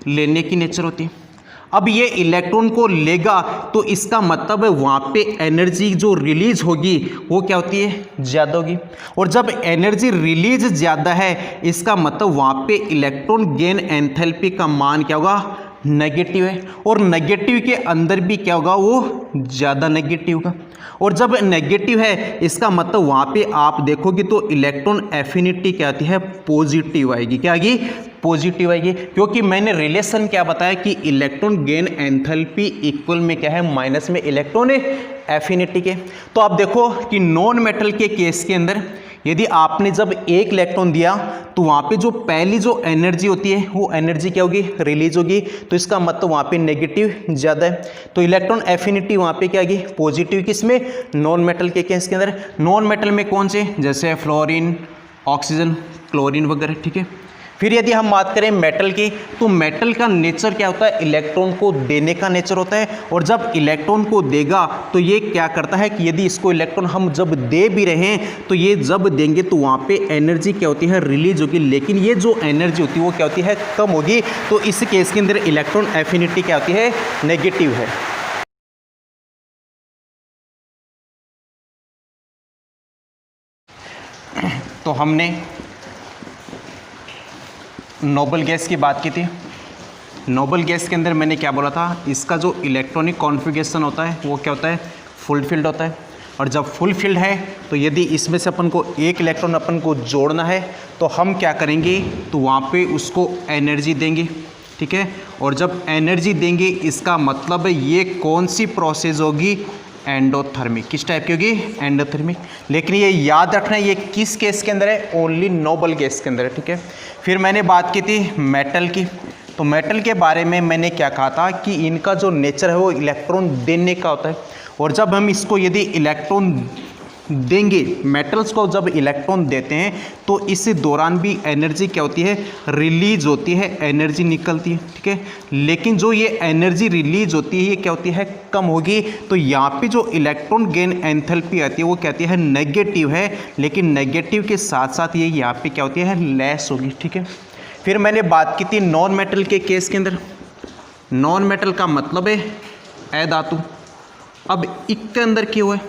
लेने की नेचर होती है। अब ये इलेक्ट्रॉन को लेगा तो इसका मतलब है वहाँ पे एनर्जी जो रिलीज होगी वो क्या होती है, ज़्यादा होगी। और जब एनर्जी रिलीज ज़्यादा है इसका मतलब वहाँ पे इलेक्ट्रॉन गेन एंथैल्पी का मान क्या होगा, नेगेटिव है। और नेगेटिव के अंदर भी क्या होगा, वो ज़्यादा नेगेटिव होगा। और जब नेगेटिव है इसका मतलब वहाँ पे आप देखोगे तो इलेक्ट्रॉन एफिनिटी क्या आती है, पॉजिटिव आएगी। क्या आएगी, पॉजिटिव आएगी। क्योंकि मैंने रिलेशन क्या बताया कि इलेक्ट्रॉन गेन एंथैल्पी इक्वल में क्या है, माइनस में इलेक्ट्रॉन एफिनिटी के। तो आप देखो कि नॉन मेटल के केस के अंदर यदि आपने जब एक इलेक्ट्रॉन दिया तो वहाँ पे जो पहली जो एनर्जी होती है वो एनर्जी क्या होगी, रिलीज होगी। तो इसका मतलब वहाँ पे नेगेटिव ज़्यादा है, तो इलेक्ट्रॉन एफिनिटी वहाँ पे क्या आएगी, पॉजिटिव। किसमें, नॉन मेटल के केस के अंदर। नॉन मेटल में कौन से, जैसे फ्लोरीन, ऑक्सीजन, क्लोरीन वगैरह, ठीक है। फिर यदि हम बात करें मेटल की, तो मेटल का नेचर क्या होता है, इलेक्ट्रॉन को देने का नेचर होता है। और जब इलेक्ट्रॉन को देगा तो ये क्या करता है कि यदि इसको इलेक्ट्रॉन हम जब दे भी रहे हैं तो ये जब देंगे तो वहाँ पे एनर्जी क्या होती है, रिलीज होगी। लेकिन ये जो एनर्जी होती है वो क्या होती है, कम होगी। तो इस केस के अंदर इलेक्ट्रॉन एफिनिटी क्या होती है, नेगेटिव है। तो हमने नोबल गैस की बात की थी। नोबल गैस के अंदर मैंने क्या बोला था, इसका जो इलेक्ट्रॉनिक कॉन्फ़िगरेशन होता है वो क्या होता है, फुलफिल्ड होता है। और जब फुलफिल्ड है तो यदि इसमें से अपन को एक इलेक्ट्रॉन अपन को जोड़ना है तो हम क्या करेंगे, तो वहाँ पे उसको एनर्जी देंगे, ठीक है। और जब एनर्जी देंगे इसका मतलब है ये कौन सी प्रोसेस होगी, एंडोथर्मिक। किस टाइप की होगी, एंडोथर्मिक। लेकिन ये याद रखना ये किस केस के अंदर है, ओनली नोबल गैस के अंदर है, ठीक है। फिर मैंने बात की थी मेटल की, तो मेटल के बारे में मैंने क्या कहा था कि इनका जो नेचर है वो इलेक्ट्रॉन देने का होता है। और जब हम इसको यदि इलेक्ट्रॉन देंगे, मेटल्स को जब इलेक्ट्रॉन देते हैं तो इस दौरान भी एनर्जी क्या होती है, रिलीज होती है, एनर्जी निकलती है, ठीक है। लेकिन जो ये एनर्जी रिलीज होती है ये क्या होती है, कम होगी। तो यहाँ पे जो इलेक्ट्रॉन गेन एंथैल्पी आती है वो कहती है नेगेटिव है, लेकिन नेगेटिव के साथ साथ ये यहाँ पे क्या होती है, लेस होगी, ठीक है। फिर मैंने बात की थी नॉन मेटल के केस के अंदर। नॉन मेटल का मतलब है अधातु। अब इसके अंदर क्या हुआ है,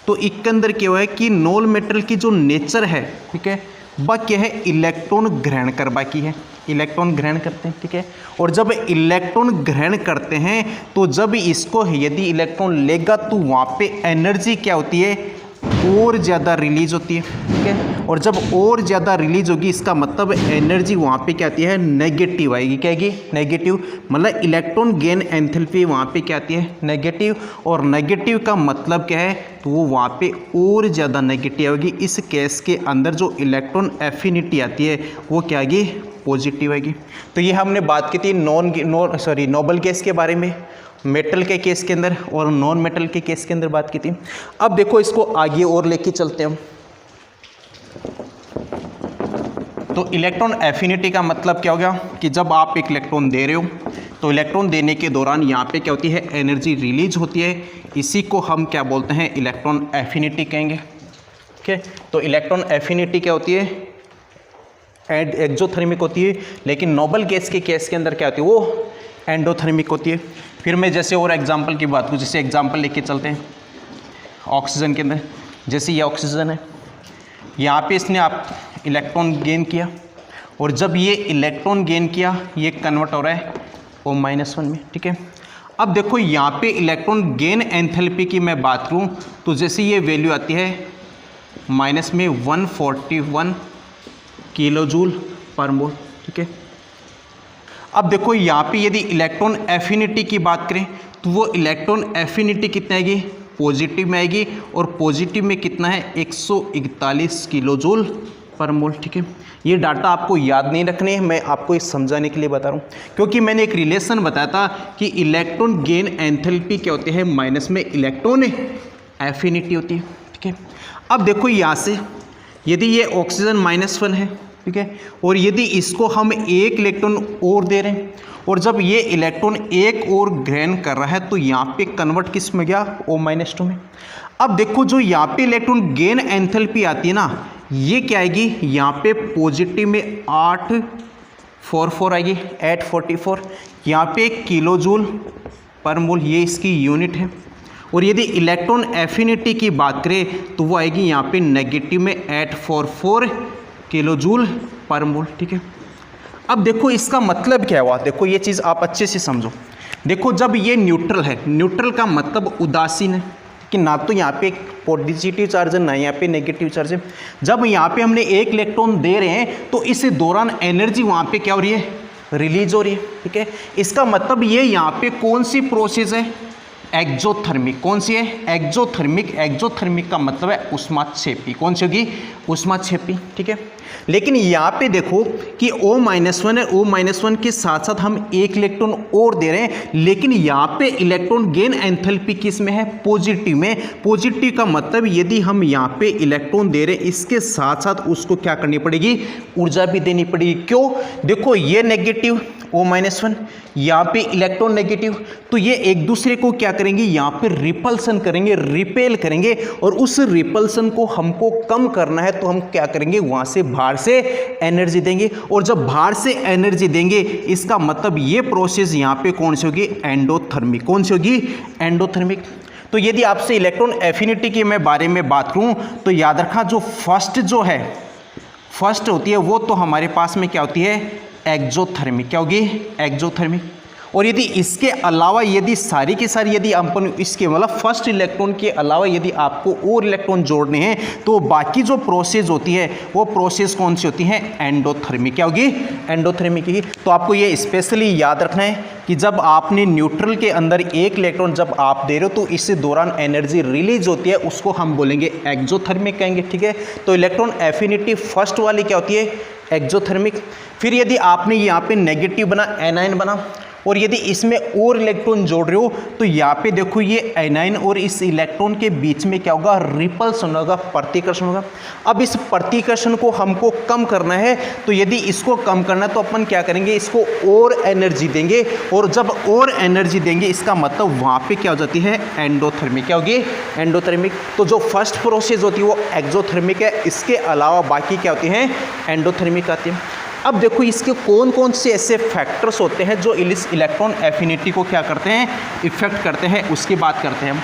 तो इसके अंदर क्या हुआ है कि नॉन मेटल की जो नेचर है, ठीक है, वह क्या है, इलेक्ट्रॉन ग्रहण करवा की है, इलेक्ट्रॉन ग्रहण करते हैं, ठीक है। और जब इलेक्ट्रॉन ग्रहण करते हैं तो जब इसको यदि इलेक्ट्रॉन लेगा तो वहाँ पे एनर्जी क्या होती है, और ज़्यादा रिलीज होती है, ठीक है। और जब और ज़्यादा रिलीज होगी इसका मतलब एनर्जी वहाँ पे क्या आती है, नेगेटिव आएगी, क्या आएगी, नेगेटिव। मतलब इलेक्ट्रॉन गेन एंथैल्पी वहाँ पे क्या आती है, नेगेटिव। और नेगेटिव का मतलब क्या है, तो वो वहाँ पे और ज़्यादा नेगेटिव होगी। इस केस के अंदर जो इलेक्ट्रॉन एफिनिटी आती है वो क्या आएगी, पॉजिटिव आएगी। तो ये हमने बात की थी नोबल गैस के बारे में, मेटल के केस के अंदर, और नॉन मेटल के केस के अंदर बात की थी। अब देखो इसको आगे और लेके चलते हैं हम। तो इलेक्ट्रॉन एफिनिटी का मतलब क्या हो गया कि जब आप एक इलेक्ट्रॉन दे रहे हो तो इलेक्ट्रॉन देने के दौरान यहाँ पे क्या होती है, एनर्जी रिलीज होती है। इसी को हम क्या बोलते हैं, इलेक्ट्रॉन एफिनिटी कहेंगे, ठीक है। तो इलेक्ट्रॉन एफिनिटी क्या होती है, एक्सोथर्मिक होती है। लेकिन नोबल गैस के केस के अंदर क्या होती है, वो एंडोथर्मिक होती है। फिर मैं जैसे और एग्जांपल की बात करूँ, जैसे एग्जांपल लेके चलते हैं ऑक्सीजन के अंदर। जैसे ये ऑक्सीजन है, यहाँ पे इसने आप इलेक्ट्रॉन गेन किया, और जब ये इलेक्ट्रॉन गेन किया ये कन्वर्ट हो रहा है O-1 में, ठीक है। अब देखो यहाँ पे इलेक्ट्रॉन गेन एंथैल्पी की मैं बात करूँ तो जैसे ये वैल्यू आती है माइनस में 141 किलो जूल पर मोल, ठीक है। अब देखो यहाँ पे यदि इलेक्ट्रॉन एफिनिटी की बात करें तो वो इलेक्ट्रॉन एफिनिटी कितना आएगी, पॉजिटिव में आएगी। और पॉजिटिव में कितना है, 141 किलो जूल पर मोल, ठीक है। ये डाटा आपको याद नहीं रखने, मैं आपको इस समझाने के लिए बता रहा हूँ, क्योंकि मैंने एक रिलेशन बताया था कि इलेक्ट्रॉन गेन एंथैल्पी क्या होती है, माइनस में इलेक्ट्रॉन एफिनिटी होती है, ठीक है। अब देखो यहाँ से यदि ये ऑक्सीजन -1 है, ठीक है, और यदि इसको हम एक इलेक्ट्रॉन और दे रहे हैं, और जब ये इलेक्ट्रॉन एक और ग्रहण कर रहा है तो यहाँ पे कन्वर्ट किस में गया, O-2 में। अब देखो जो यहाँ पे इलेक्ट्रॉन गेन एंथैल्पी आती है ना, ये क्या आएगी, यहाँ पे पॉजिटिव में 844 आएगी, 844। यहाँ पे किलो जूल पर मोल ये इसकी यूनिट है। और यदि इलेक्ट्रॉन एफिनिटी की बात करें तो वो आएगी यहाँ पे नेगेटिव में 844 किलो जूल पर मोल, ठीक है। अब देखो इसका मतलब क्या हुआ, देखो ये चीज़ आप अच्छे से समझो। देखो जब ये न्यूट्रल है, न्यूट्रल का मतलब उदासीन है कि ना तो यहाँ पे पॉजिटिव चार्ज है ना यहाँ पे नेगेटिव चार्ज है। जब यहाँ पे हमने एक इलेक्ट्रॉन दे रहे हैं तो इस दौरान एनर्जी वहाँ पे क्या हो रही है, रिलीज हो रही है, ठीक है। इसका मतलब ये यहाँ पे कौन सी प्रोसेस है, एक्सोथर्मिक। कौन सी है, एक्सोथर्मिक। एक्सोथर्मिक का मतलब है ऊष्माक्षेपी। कौन सी होगी, ऊष्माक्षेपी, ठीक है। लेकिन यहाँ पे देखो कि O-1 है, O-1 के साथ साथ हम एक इलेक्ट्रॉन और दे रहे हैं, लेकिन यहाँ पे इलेक्ट्रॉन गेन एंथैल्पी किस में है, पॉजिटिव में। पॉजिटिव का मतलब यदि हम यहाँ पे इलेक्ट्रॉन दे रहे हैं इसके साथ साथ उसको क्या करनी पड़ेगी, ऊर्जा भी देनी पड़ेगी। क्यों, देखो ये नेगेटिव O-1, यहाँ पे इलेक्ट्रॉन नेगेटिव, तो ये एक दूसरे को क्या करेंगे, यहाँ पे रिपल्सन करेंगे, रिपेल करेंगे। और उस रिपल्सन को हमको कम करना है तो हम क्या करेंगे, वहाँ से बाहर से एनर्जी देंगे। और जब बाहर से एनर्जी देंगे इसका मतलब ये प्रोसेस यहाँ पे कौन सी होगी, एंडोथर्मिक। कौन सी होगी, एंडोथर्मिक। तो यदि आपसे इलेक्ट्रॉन एफिनिटी के मैं बारे में बात करूँ तो याद रखा जो फर्स्ट होती है वो तो हमारे पास में क्या होती है, एक्जोथर्मिक, क्या होगी? एक्जोथर्मिक। और यदि इसके अलावा यदि सारी की सारी यदि अपन इसके मतलब फर्स्ट इलेक्ट्रॉन के अलावा यदि आपको और इलेक्ट्रॉन जोड़ने हैं तो बाकी जो प्रोसेस होती है वो प्रोसेस कौन सी होती है? एंडोथर्मिक। क्या होगी? एंडोथर्मिक की। तो आपको ये स्पेशली याद रखना है कि जब आपने न्यूट्रल के अंदर एक इलेक्ट्रॉन जब आप दे रहे हो तो इस दौरान एनर्जी रिलीज होती है, उसको हम बोलेंगे एक्जोथर्मिक कहेंगे, ठीक है। तो इलेक्ट्रॉन एफिनिटी फर्स्ट वाली क्या होती है? एक्जोथर्मिक। फिर यदि आपने यहाँ पे नेगेटिव बना, एनायन बना, और यदि इसमें और इलेक्ट्रॉन जोड़ रहे हो तो यहाँ पे देखो ये एनायन और इस इलेक्ट्रॉन के बीच में क्या होगा? रिपल्सन होगा, प्रतिकर्षण होगा। अब इस प्रतिकर्षण को हमको कम करना है, तो यदि इसको कम करना है तो अपन क्या करेंगे? इसको और एनर्जी देंगे, और जब और एनर्जी देंगे इसका मतलब वहाँ पे क्या हो जाती है? एंडोथर्मिक। क्या होगी? एंडोथर्मिक। तो जो फर्स्ट प्रोसेस होती है वो एक्जोथर्मिक है, इसके अलावा बाकी क्या होती हैं? एंडोथर्मिक आती है। अब देखो इसके कौन कौन से ऐसे फैक्टर्स होते हैं जो इस इलेक्ट्रॉन एफिनिटी को क्या करते हैं? इफेक्ट करते हैं, उसकी बात करते हैं हम।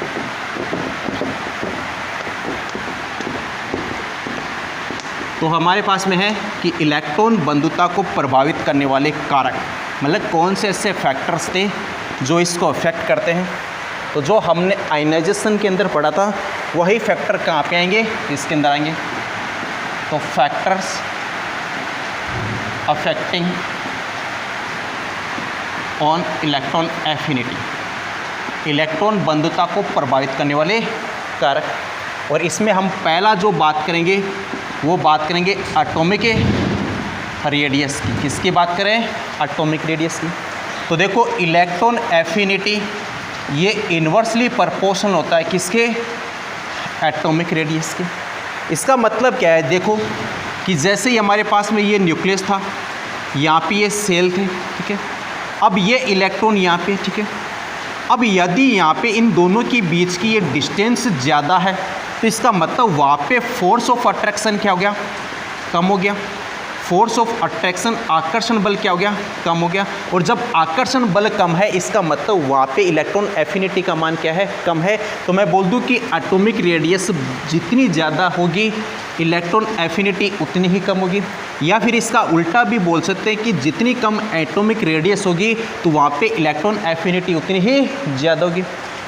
तो हमारे पास में है कि इलेक्ट्रॉन बंधुता को प्रभावित करने वाले कारक, मतलब कौन से ऐसे फैक्टर्स थे जो इसको इफेक्ट करते हैं। तो जो हमने आयनाइजेशन के अंदर पढ़ा था वही फैक्टर कहाँ पे आएंगे? इसके अंदर आएंगे। तो factors affecting on electron affinity, electron बंधुता को प्रभावित करने वाले कारक। और इसमें हम पहला जो बात करेंगे वो बात करेंगे एटॉमिक रेडियस की। किसकी बात करें? एटॉमिक रेडियस की। तो देखो इलेक्ट्रॉन एफिनिटी ये इन्वर्सली प्रोपोर्शनल होता है किसके? एटॉमिक रेडियस के। इसका मतलब क्या है? देखो कि जैसे ही हमारे पास में ये न्यूक्लियस था, यहाँ पे ये सेल थे, ठीक है। अब ये इलेक्ट्रॉन यहाँ पे, ठीक है। अब यदि यहाँ पे इन दोनों के बीच की ये डिस्टेंस ज़्यादा है तो इसका मतलब वहाँ पे फोर्स ऑफ अट्रैक्शन क्या हो गया? कम हो गया। फोर्स ऑफ अट्रैक्शन, आकर्षण बल क्या हो गया? कम हो गया। और जब आकर्षण बल कम है इसका मतलब वहाँ पे इलेक्ट्रॉन एफिनिटी का मान क्या है? कम है। तो मैं बोल दूँ कि एटॉमिक रेडियस जितनी ज़्यादा होगी इलेक्ट्रॉन एफिनिटी उतनी ही कम होगी। या फिर इसका उल्टा भी बोल सकते हैं कि जितनी कम एटॉमिक रेडियस होगी तो वहाँ पे इलेक्ट्रॉन एफिनिटी उतनी ही ज़्यादा होगी।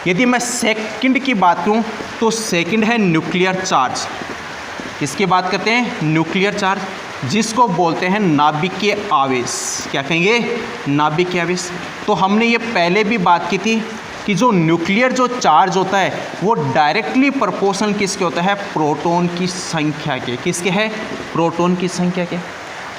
यदि मैं सेकंड की बात करूँ तो सेकंड है न्यूक्लियर चार्ज। किसकी बात करते हैं? न्यूक्लियर चार्ज, जिसको बोलते हैं नाभिकीय आवेश। क्या कहेंगे? नाभिकीय आवेश। तो हमने ये पहले भी बात की थी कि जो न्यूक्लियर जो चार्ज होता है वो डायरेक्टली प्रोपोर्शनल किसके होता है? प्रोटॉन की संख्या के। किसके है? प्रोटॉन की संख्या के।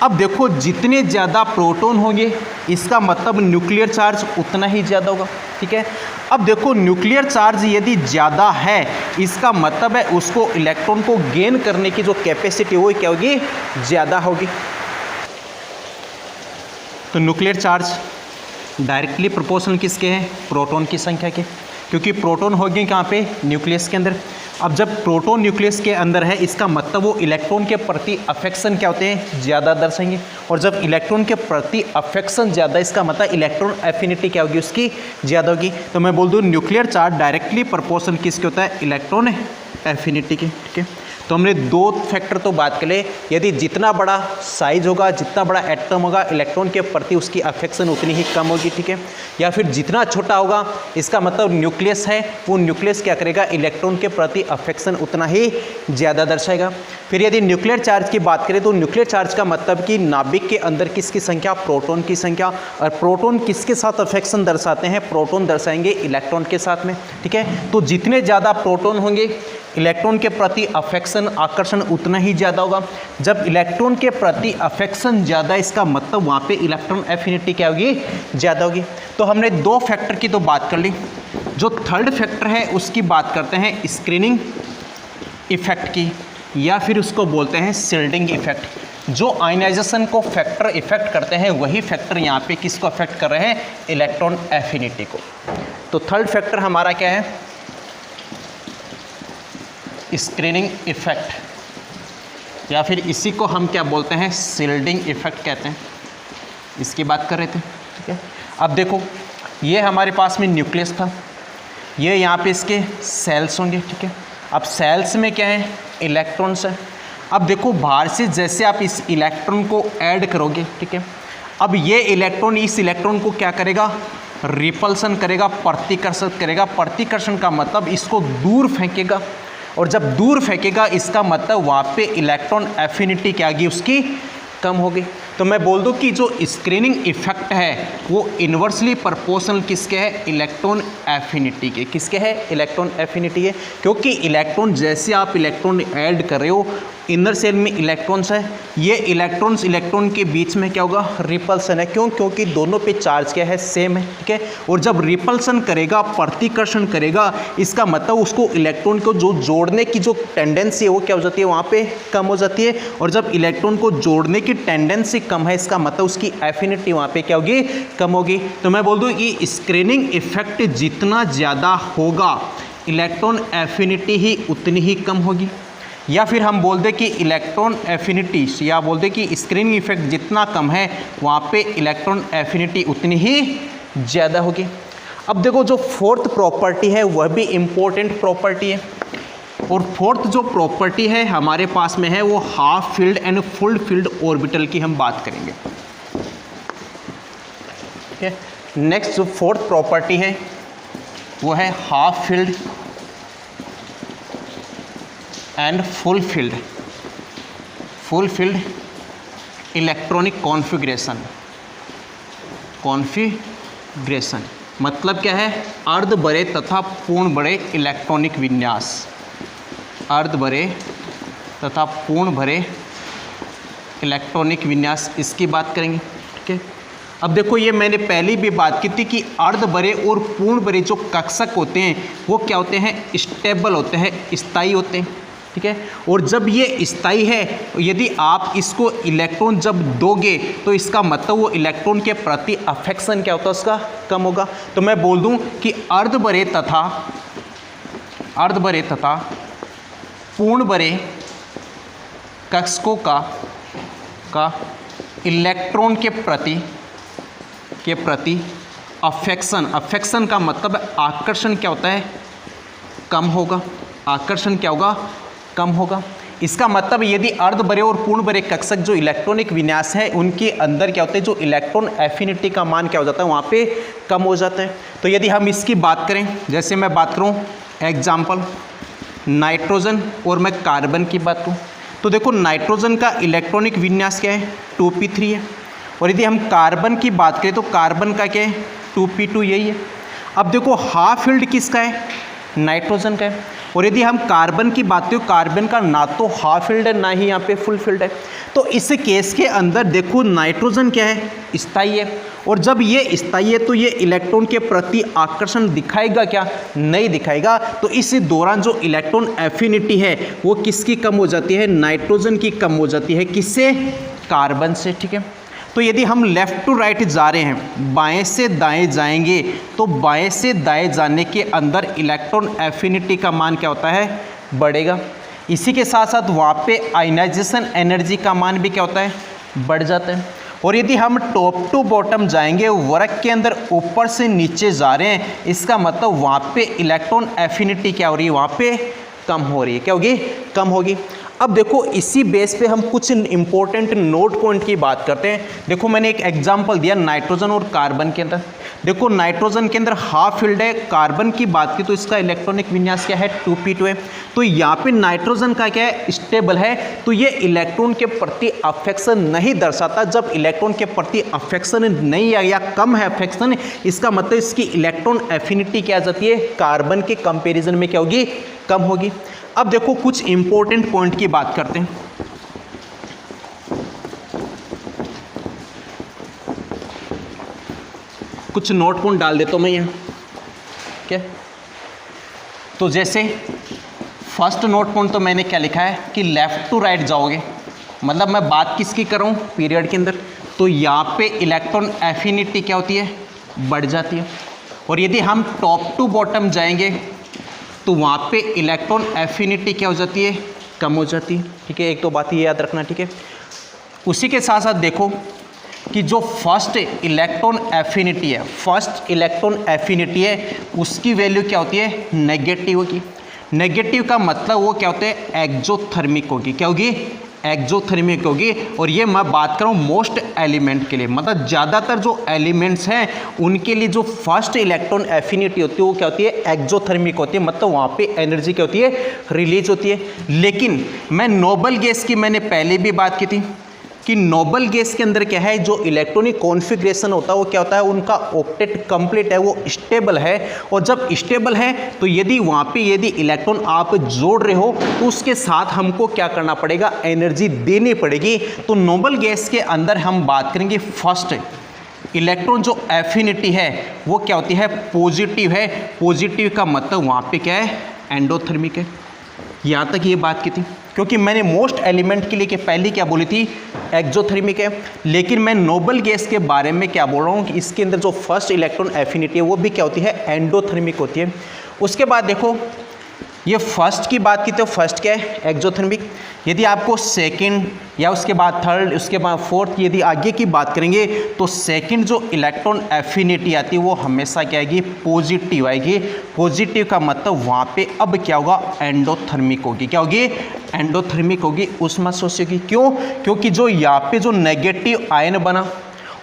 अब देखो जितने ज़्यादा प्रोटॉन होंगे इसका मतलब न्यूक्लियर चार्ज उतना ही ज़्यादा होगा, ठीक है। अब देखो न्यूक्लियर चार्ज यदि ज़्यादा है इसका मतलब है उसको इलेक्ट्रॉन को गेन करने की जो कैपेसिटी वो क्या होगी? ज़्यादा होगी। तो न्यूक्लियर चार्ज डायरेक्टली प्रोपोर्शनल किसके हैं? प्रोटॉन की संख्या के, क्योंकि प्रोटॉन होंगे कहाँ पे? न्यूक्लियस के अंदर। अब जब प्रोटॉन न्यूक्लियस के अंदर है इसका मतलब वो इलेक्ट्रॉन के प्रति अफेक्शन क्या होते हैं? ज़्यादा दर्शाएंगे। और जब इलेक्ट्रॉन के प्रति अफेक्शन ज़्यादा इसका मतलब इलेक्ट्रॉन एफिनिटी क्या होगी? उसकी ज़्यादा होगी। तो मैं बोल दूँ न्यूक्लियर चार्ज डायरेक्टली प्रोपोर्शनल किसके होता है? इलेक्ट्रॉन एफिनिटी के, ठीक है। तो हमने दो फैक्टर तो बात कर ले, यदि जितना बड़ा साइज होगा, जितना बड़ा एटम होगा, इलेक्ट्रॉन के प्रति उसकी अफेक्शन उतनी ही कम होगी, ठीक है। या फिर जितना छोटा होगा इसका मतलब न्यूक्लियस है, वो न्यूक्लियस क्या करेगा? इलेक्ट्रॉन के प्रति अफेक्शन उतना ही ज़्यादा दर्शाएगा। फिर यदि न्यूक्लियर चार्ज की बात करें तो न्यूक्लियर चार्ज का मतलब कि नाभिक के अंदर किसकी संख्या? प्रोटॉन की संख्या। और प्रोटॉन किसके साथ अफेक्शन दर्शाते हैं? प्रोटॉन दर्शाएंगे इलेक्ट्रॉन के साथ में, ठीक है। तो जितने ज़्यादा प्रोटॉन होंगे इलेक्ट्रॉन के प्रति अफेक्शन, आकर्षण उतना ही ज़्यादा होगा। जब इलेक्ट्रॉन के प्रति अफेक्शन ज़्यादा इसका मतलब वहाँ पे इलेक्ट्रॉन एफिनिटी क्या होगी? ज़्यादा होगी। तो हमने दो फैक्टर की तो बात कर ली। जो थर्ड फैक्टर है उसकी बात करते हैं स्क्रीनिंग इफेक्ट की, या फिर उसको बोलते हैं शील्डिंग इफेक्ट। जो आयनाइजेशन को फैक्टर इफेक्ट करते हैं वही फैक्टर यहाँ पे किसको अफेक्ट कर रहे हैं? इलेक्ट्रॉन एफिनिटी को। तो थर्ड फैक्टर हमारा क्या है? स्क्रीनिंग इफेक्ट, या फिर इसी को हम क्या बोलते हैं? शील्डिंग इफेक्ट कहते हैं। इसकी बात कर रहे थे, ठीक है। अब देखो ये हमारे पास में न्यूक्लियस था, ये यहाँ पे इसके सेल्स होंगे, ठीक है। अब सेल्स में क्या है? इलेक्ट्रॉन्स है। अब देखो बाहर से जैसे आप इस इलेक्ट्रॉन को ऐड करोगे, ठीक है। अब ये इलेक्ट्रॉन इस इलेक्ट्रॉन को क्या करेगा, रिपल्सन करेगा, प्रतिकर्षण करेगा। प्रतिकर्षण का मतलब इसको दूर फेंकेगा, और जब दूर फेंकेगा इसका मतलब वहाँ पे इलेक्ट्रॉन एफिनिटी क्या होगी, उसकी कम होगी। तो मैं बोल दूं कि जो स्क्रीनिंग इफेक्ट है वो इन्वर्सली प्रोपोर्शनल किसके है, इलेक्ट्रॉन एफिनिटी के। किसके है, इलेक्ट्रॉन एफिनिटी है, क्योंकि इलेक्ट्रॉन जैसे आप इलेक्ट्रॉन ऐड कर रहे हो, इनर सेल में इलेक्ट्रॉन्स है, ये इलेक्ट्रॉन्स इलेक्ट्रॉन के बीच में क्या होगा, रिपल्सन है। क्यों, क्योंकि दोनों पे चार्ज क्या है, सेम है, ठीक है। और जब रिपल्सन करेगा, प्रतिकर्षण करेगा, इसका मतलब उसको इलेक्ट्रॉन को जो जोड़ने की जो टेंडेंसी है वो क्या हो जाती है, वहाँ पे कम हो जाती है। और जब इलेक्ट्रॉन को जोड़ने की टेंडेंसी कम है, इसका मतलब उसकी एफिनिटी वहाँ पे क्या होगी, कम होगी। तो मैं बोल दूँ कि स्क्रीनिंग इफेक्ट जितना ज़्यादा होगा, इलेक्ट्रॉन एफिनिटी ही उतनी ही कम होगी। या फिर हम बोल दें कि इलेक्ट्रॉन एफिनिटी, या बोल दें कि स्क्रीनिंग इफेक्ट जितना कम है वहाँ पे इलेक्ट्रॉन एफिनिटी उतनी ही ज़्यादा होगी। अब देखो जो फोर्थ प्रॉपर्टी है वह भी इम्पोर्टेंट प्रॉपर्टी है, और फोर्थ जो प्रॉपर्टी है हमारे पास में है वो half field and full filled orbital की हम बात करेंगे, ठीक है। नेक्स्ट जो फोर्थ प्रॉपर्टी है वो है half field and full field electronic configuration. मतलब क्या है, अर्ध बड़े तथा पूर्ण बड़े इलेक्ट्रॉनिक विन्यास, अर्ध बड़े तथा पूर्ण बड़े इलेक्ट्रॉनिक विन्यास, इसकी बात करेंगे, ठीक है। अब देखो ये मैंने पहले भी बात की थी कि अर्ध बड़े और पूर्ण बड़े जो कक्षक होते हैं वो क्या होते हैं, स्टेबल होते हैं, स्थायी होते हैं, ठीक है। और जब ये स्थायी है, यदि आप इसको इलेक्ट्रॉन जब दोगे तो इसका मतलब वो इलेक्ट्रॉन के प्रति अफेक्शन क्या होता है, उसका कम होगा। तो मैं बोल दूं कि अर्ध बड़े तथा पूर्ण बड़े कक्षकों का इलेक्ट्रॉन के प्रति अफेक्शन का मतलब आकर्षण क्या होता है, कम होगा। आकर्षण क्या होगा, कम होगा। इसका मतलब यदि अर्ध बड़े और पूर्ण बड़े कक्षक जो इलेक्ट्रॉनिक विन्यास है उनके अंदर क्या होता है, जो इलेक्ट्रॉन एफिनिटी का मान क्या हो जाता है, वहाँ पे कम हो जाता है। तो यदि हम इसकी बात करें, जैसे मैं बात करूँ एग्जाम्पल नाइट्रोजन और मैं कार्बन की बात करूँ, तो देखो नाइट्रोजन का इलेक्ट्रॉनिक विन्यास क्या है, 2p3 है। और यदि हम कार्बन की बात करें तो कार्बन का क्या है, 2p2, यही है। अब देखो हाफ फील्ड किसका है, नाइट्रोजन का है। और यदि हम कार्बन की बात करें, कार्बन का ना तो हाफ फील्ड है ना ही यहाँ पे फुल फील्ड है। तो इस केस के अंदर देखो नाइट्रोजन क्या है, स्थायी है। और जब ये स्थायी है तो ये इलेक्ट्रॉन के प्रति आकर्षण दिखाएगा क्या, नहीं दिखाएगा। तो इस दौरान जो इलेक्ट्रॉन एफिनिटी है वो किसकी कम हो जाती है, नाइट्रोजन की कम हो जाती है। किससे, कार्बन से, ठीक है। तो यदि हम लेफ़्ट टू राइट जा रहे हैं, बाएं से दाएं जाएंगे, तो बाएं से दाएं जाने के अंदर इलेक्ट्रॉन एफिनिटी का मान क्या होता है, बढ़ेगा। इसी के साथ साथ वहाँ पे आयनाइजेशन एनर्जी का मान भी क्या होता है, बढ़ जाता है। और यदि हम टॉप टू बॉटम जाएंगे, वर्ग के अंदर ऊपर से नीचे जा रहे हैं, इसका मतलब वहाँ पे इलेक्ट्रॉन एफिनिटी क्या हो रही है, वहाँ पे कम हो रही है। क्या होगी, कम होगी। अब देखो इसी बेस पे हम कुछ इंपॉर्टेंट नोट पॉइंट की बात करते हैं। देखो मैंने एक एग्जांपल दिया नाइट्रोजन और कार्बन के अंदर। देखो नाइट्रोजन के अंदर हाफ फील्ड है, कार्बन की बात की तो इसका इलेक्ट्रॉनिक विन्यास क्या है, 2p2 है। तो यहाँ पे नाइट्रोजन का क्या है, स्टेबल है। तो ये इलेक्ट्रॉन के प्रति अफेक्शन नहीं दर्शाता। जब इलेक्ट्रॉन के प्रति अफेक्शन नहीं है या कम है अफेक्शन, इसका मतलब इसकी इलेक्ट्रॉन एफिनिटी क्या आ जाती है, कार्बन के कंपेरिजन में क्या होगी, कम होगी। अब देखो कुछ इंपॉर्टेंट पॉइंट की बात करते हैं। कुछ नोट पॉइंट डाल देता हूं मैं यहाँ, क्या। तो जैसे फर्स्ट नोट पॉइंट तो मैंने क्या लिखा है कि लेफ्ट टू राइट जाओगे, मतलब मैं बात किसकी कर रहा हूँ, पीरियड के अंदर। तो यहाँ पे इलेक्ट्रॉन एफिनिटी क्या होती है, बढ़ जाती है। और यदि हम टॉप टू बॉटम जाएंगे तो वहाँ पे इलेक्ट्रॉन एफिनिटी क्या हो जाती है, कम हो जाती है, ठीक है। एक तो बात ये याद रखना, ठीक है। उसी के साथ साथ देखो कि जो फर्स्ट इलेक्ट्रॉन एफिनिटी है, फर्स्ट इलेक्ट्रॉन एफिनिटी है, उसकी वैल्यू क्या होती है, नेगेटिव होगी। नेगेटिव का मतलब वो क्या होता है, एक्जोथर्मिक होगी। क्या होगी, एक्जोथर्मिक होगी। और ये मैं बात कर रहा हूँ मोस्ट एलिमेंट के लिए, मतलब ज़्यादातर जो एलिमेंट्स हैं उनके लिए जो फर्स्ट इलेक्ट्रॉन एफिनिटी होती है वो क्या होती है, एक्जोथर्मिक होती है, मतलब वहाँ पे एनर्जी क्या होती है, रिलीज होती है। लेकिन मैं नोबल गैस की मैंने पहले भी बात की थी कि नोबल गैस के अंदर क्या है, जो इलेक्ट्रॉनिक कॉन्फ़िगरेशन होता है वो क्या होता है, उनका ऑक्टेट कंप्लीट है, वो स्टेबल है। और जब स्टेबल है तो यदि वहाँ पे यदि इलेक्ट्रॉन आप जोड़ रहे हो तो उसके साथ हमको क्या करना पड़ेगा, एनर्जी देनी पड़ेगी। तो नोबल गैस के अंदर हम बात करेंगे फर्स्ट इलेक्ट्रॉन जो एफिनिटी है वो क्या होती है, पॉजिटिव है। पॉजिटिव का मतलब वहाँ पे क्या है, एंडोथर्मिक है। यहाँ तक ये बात की थी, क्योंकि मैंने मोस्ट एलिमेंट के लिए कि पहले क्या बोली थी, एक्जोथर्मिक है। लेकिन मैं नोबल गैस के बारे में क्या बोल रहा हूँ कि इसके अंदर जो फर्स्ट इलेक्ट्रॉन एफिनिटी है वो भी क्या होती है, एंडोथर्मिक होती है। उसके बाद देखो ये फर्स्ट की बात की तो फर्स्ट क्या है, एक्जोथर्मिक। यदि आपको सेकंड या उसके बाद थर्ड, उसके बाद फोर्थ, यदि आगे की बात करेंगे तो सेकंड जो इलेक्ट्रॉन एफिनिटी आती है वो हमेशा क्या आएगी, पॉजिटिव आएगी। पॉजिटिव का मतलब वहाँ पे अब क्या होगा, एंडोथर्मिक होगी। क्या होगी, एंडोथर्मिक होगी, ऊष्माशोषी होगी। क्यों, क्योंकि जो यहाँ पे जो नेगेटिव आयन बना,